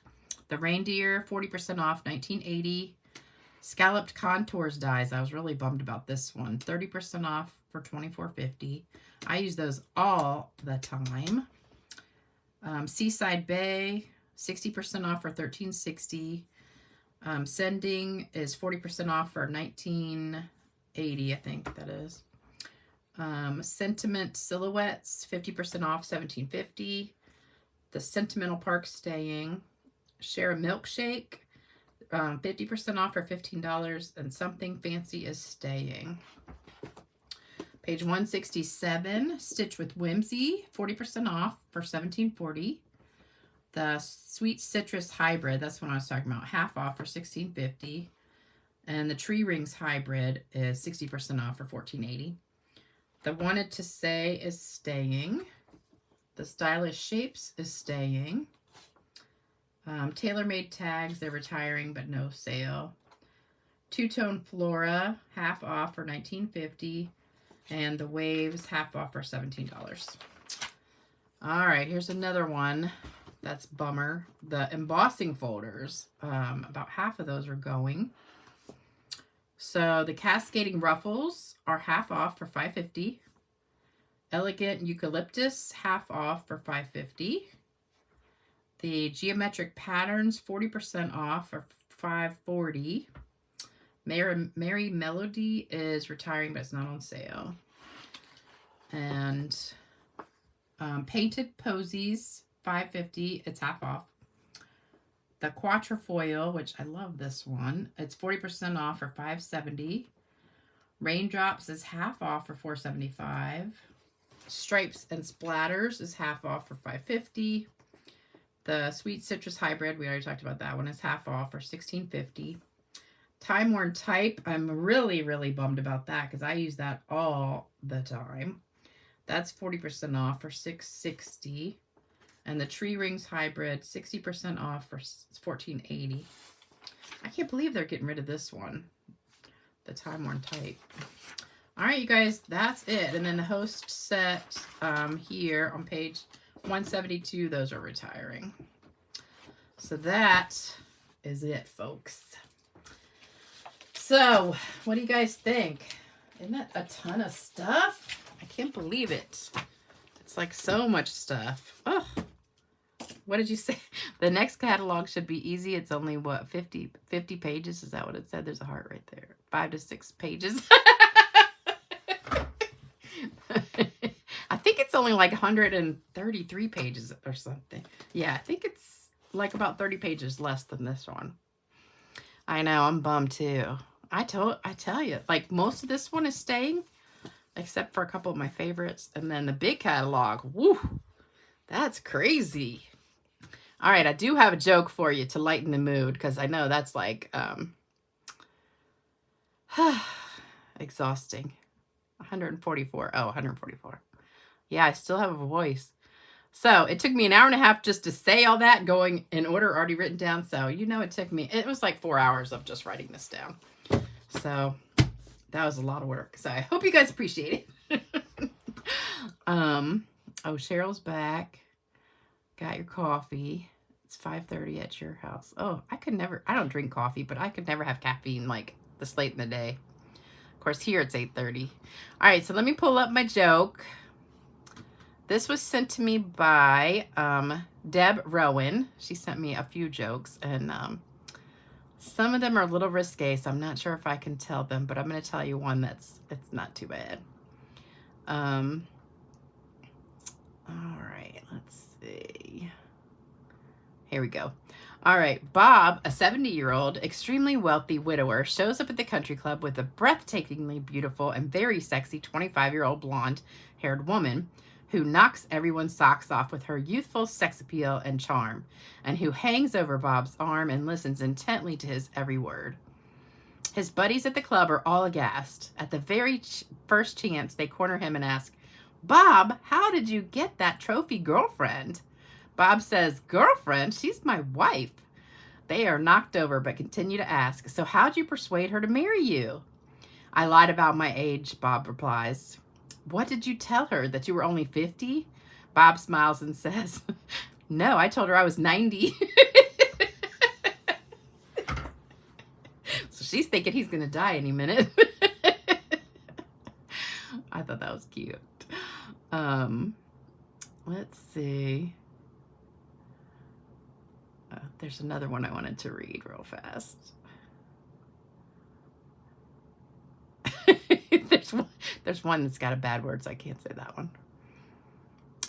the Reindeer, 40% off, $19.80. Scalloped Contours dies. I was really bummed about this one. 30% off for $24.50. I use those all the time. Seaside Bay, 60% off for $13.60. Sending is 40% off for $19.80, I think that is. Sentiment Silhouettes, 50% off, $17.50. The Sentimental Park staying. Share a Milkshake, 50% off for $15. And Something Fancy is staying. Page 167, Stitch with Whimsy, 40% off for $17.40. The Sweet Citrus Hybrid, that's what I was talking about, half off for $16.50. And the Tree Rings Hybrid is 60% off for $14.80. The Wanted to Say is staying. The Stylish Shapes is staying. Tailor-Made Tags, they're retiring, but no sale. Two-Tone Flora, half off for $19.50. And the Waves, half off for $17. All right, here's another one. That's bummer. The embossing folders, about half of those are going. So the Cascading Ruffles are half off for $5.50. Elegant Eucalyptus, half off for $5.50. The Geometric Patterns, 40% off for $5.40. Merry Melody is retiring, but it's not on sale. And Painted Posies, $5.50. It's half off. The Quatrefoil, which I love this one, it's 40% off for $5.70. Raindrops is half off for $4.75. Stripes and Splatters is half off for $5.50. The Sweet Citrus Hybrid, we already talked about that one, is half off for $16.50. Time Worn Type, I'm really, really bummed about that because I use that all the time. That's 40% off for $6.60. And the Tree Rings Hybrid, 60% off for $14.80. I can't believe they're getting rid of this one. The Time Worn Type. All right, you guys, that's it. And then the Host set here on page 172, those are retiring. So that is it, folks. So, what do you guys think? Isn't that a ton of stuff? I can't believe it. It's like so much stuff. Oh, what did you say? The next catalog should be easy. It's only, what, 50 pages? Is that what it said? There's a heart right there. 5 to 6 pages. I think it's only like 133 pages or something. Yeah, I think it's like about 30 pages less than this one. I know, I'm bummed too. I tell you, like most of this one is staying, except for a couple of my favorites. And then the big catalog, woo, that's crazy. All right, I do have a joke for you to lighten the mood, because I know that's like exhausting. 144. Oh, 144. Yeah, I still have a voice. So it took me an hour and a half just to say all that, going in order already written down. So, you know, it was like 4 hours of just writing this down. So that was a lot of work. So I hope you guys appreciate it. Oh, Cheryl's back. Got your coffee. It's 5:30 at your house. Oh, I don't drink coffee, but I could never have caffeine like this late in the day. Of course, here it's 8:30. All right, so let me pull up my joke. This was sent to me by Deb Rowan. She sent me a few jokes, and some of them are a little risque, so I'm not sure if I can tell them, but I'm going to tell you one it's not too bad. All right, let's see. Here we go. All right, Bob, a 70-year-old, extremely wealthy widower, shows up at the country club with a breathtakingly beautiful and very sexy 25-year-old blonde-haired woman who knocks everyone's socks off with her youthful sex appeal and charm, and who hangs over Bob's arm and listens intently to his every word. His buddies at the club are all aghast. At the very first chance, they corner him and ask, "Bob, how did you get that trophy girlfriend?" Bob says, "Girlfriend? She's my wife." They are knocked over but continue to ask, "So how'd you persuade her to marry you?" "I lied about my age," Bob replies. "What did you tell her, that you were only 50? Bob smiles and says, "No, I told her I was 90. So she's thinking he's going to die any minute. I thought that was cute. Let's see. There's another one I wanted to read real fast. There's one that's got a bad word, so I can't say that one.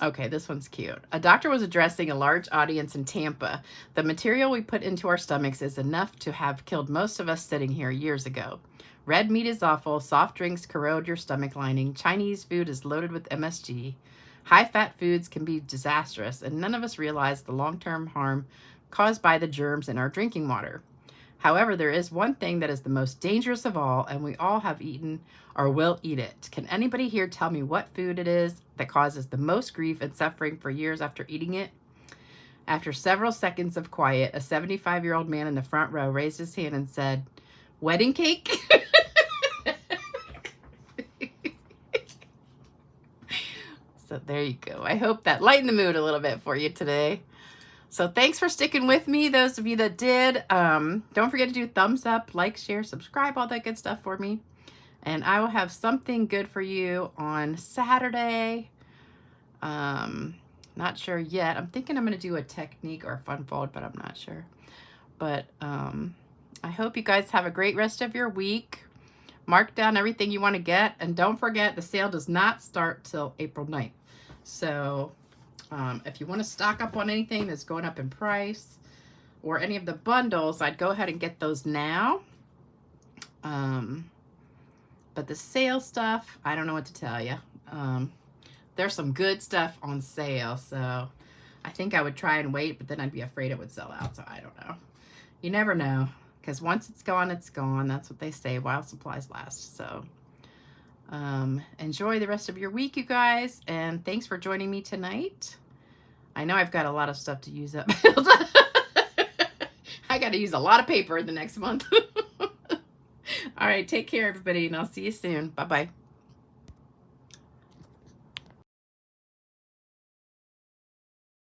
Okay, this one's cute. A doctor was addressing a large audience in Tampa. "The material we put into our stomachs is enough to have killed most of us sitting here years ago. Red meat is awful. Soft drinks corrode your stomach lining. Chinese food is loaded with MSG. High-fat foods can be disastrous, and none of us realize the long-term harm caused by the germs in our drinking water. However, there is one thing that is the most dangerous of all, and we all have eaten or will eat it. Can anybody here tell me what food it is that causes the most grief and suffering for years after eating it?" After several seconds of quiet, a 75-year-old man in the front row raised his hand and said, "Wedding cake?" So there you go. I hope that lightened the mood a little bit for you today. So thanks for sticking with me, those of you that did. Don't forget to do thumbs up, like, share, subscribe, all that good stuff for me. And I will have something good for you on Saturday. Not sure yet. I'm thinking I'm going to do a technique or a fun fold, but I'm not sure. But I hope you guys have a great rest of your week. Mark down everything you want to get. And don't forget, the sale does not start till April 9th. So if you want to stock up on anything that's going up in price or any of the bundles, I'd go ahead and get those now. But the sale stuff, I don't know what to tell you. There's some good stuff on sale, so I think I would try and wait, but then I'd be afraid it would sell out, so I don't know. You never know, because once it's gone, it's gone. That's what they say, while supplies last. So enjoy the rest of your week, you guys, and thanks for joining me tonight. I know I've got a lot of stuff to use up. I got to use a lot of paper the next month. All right, take care, everybody, and I'll see you soon. Bye-bye.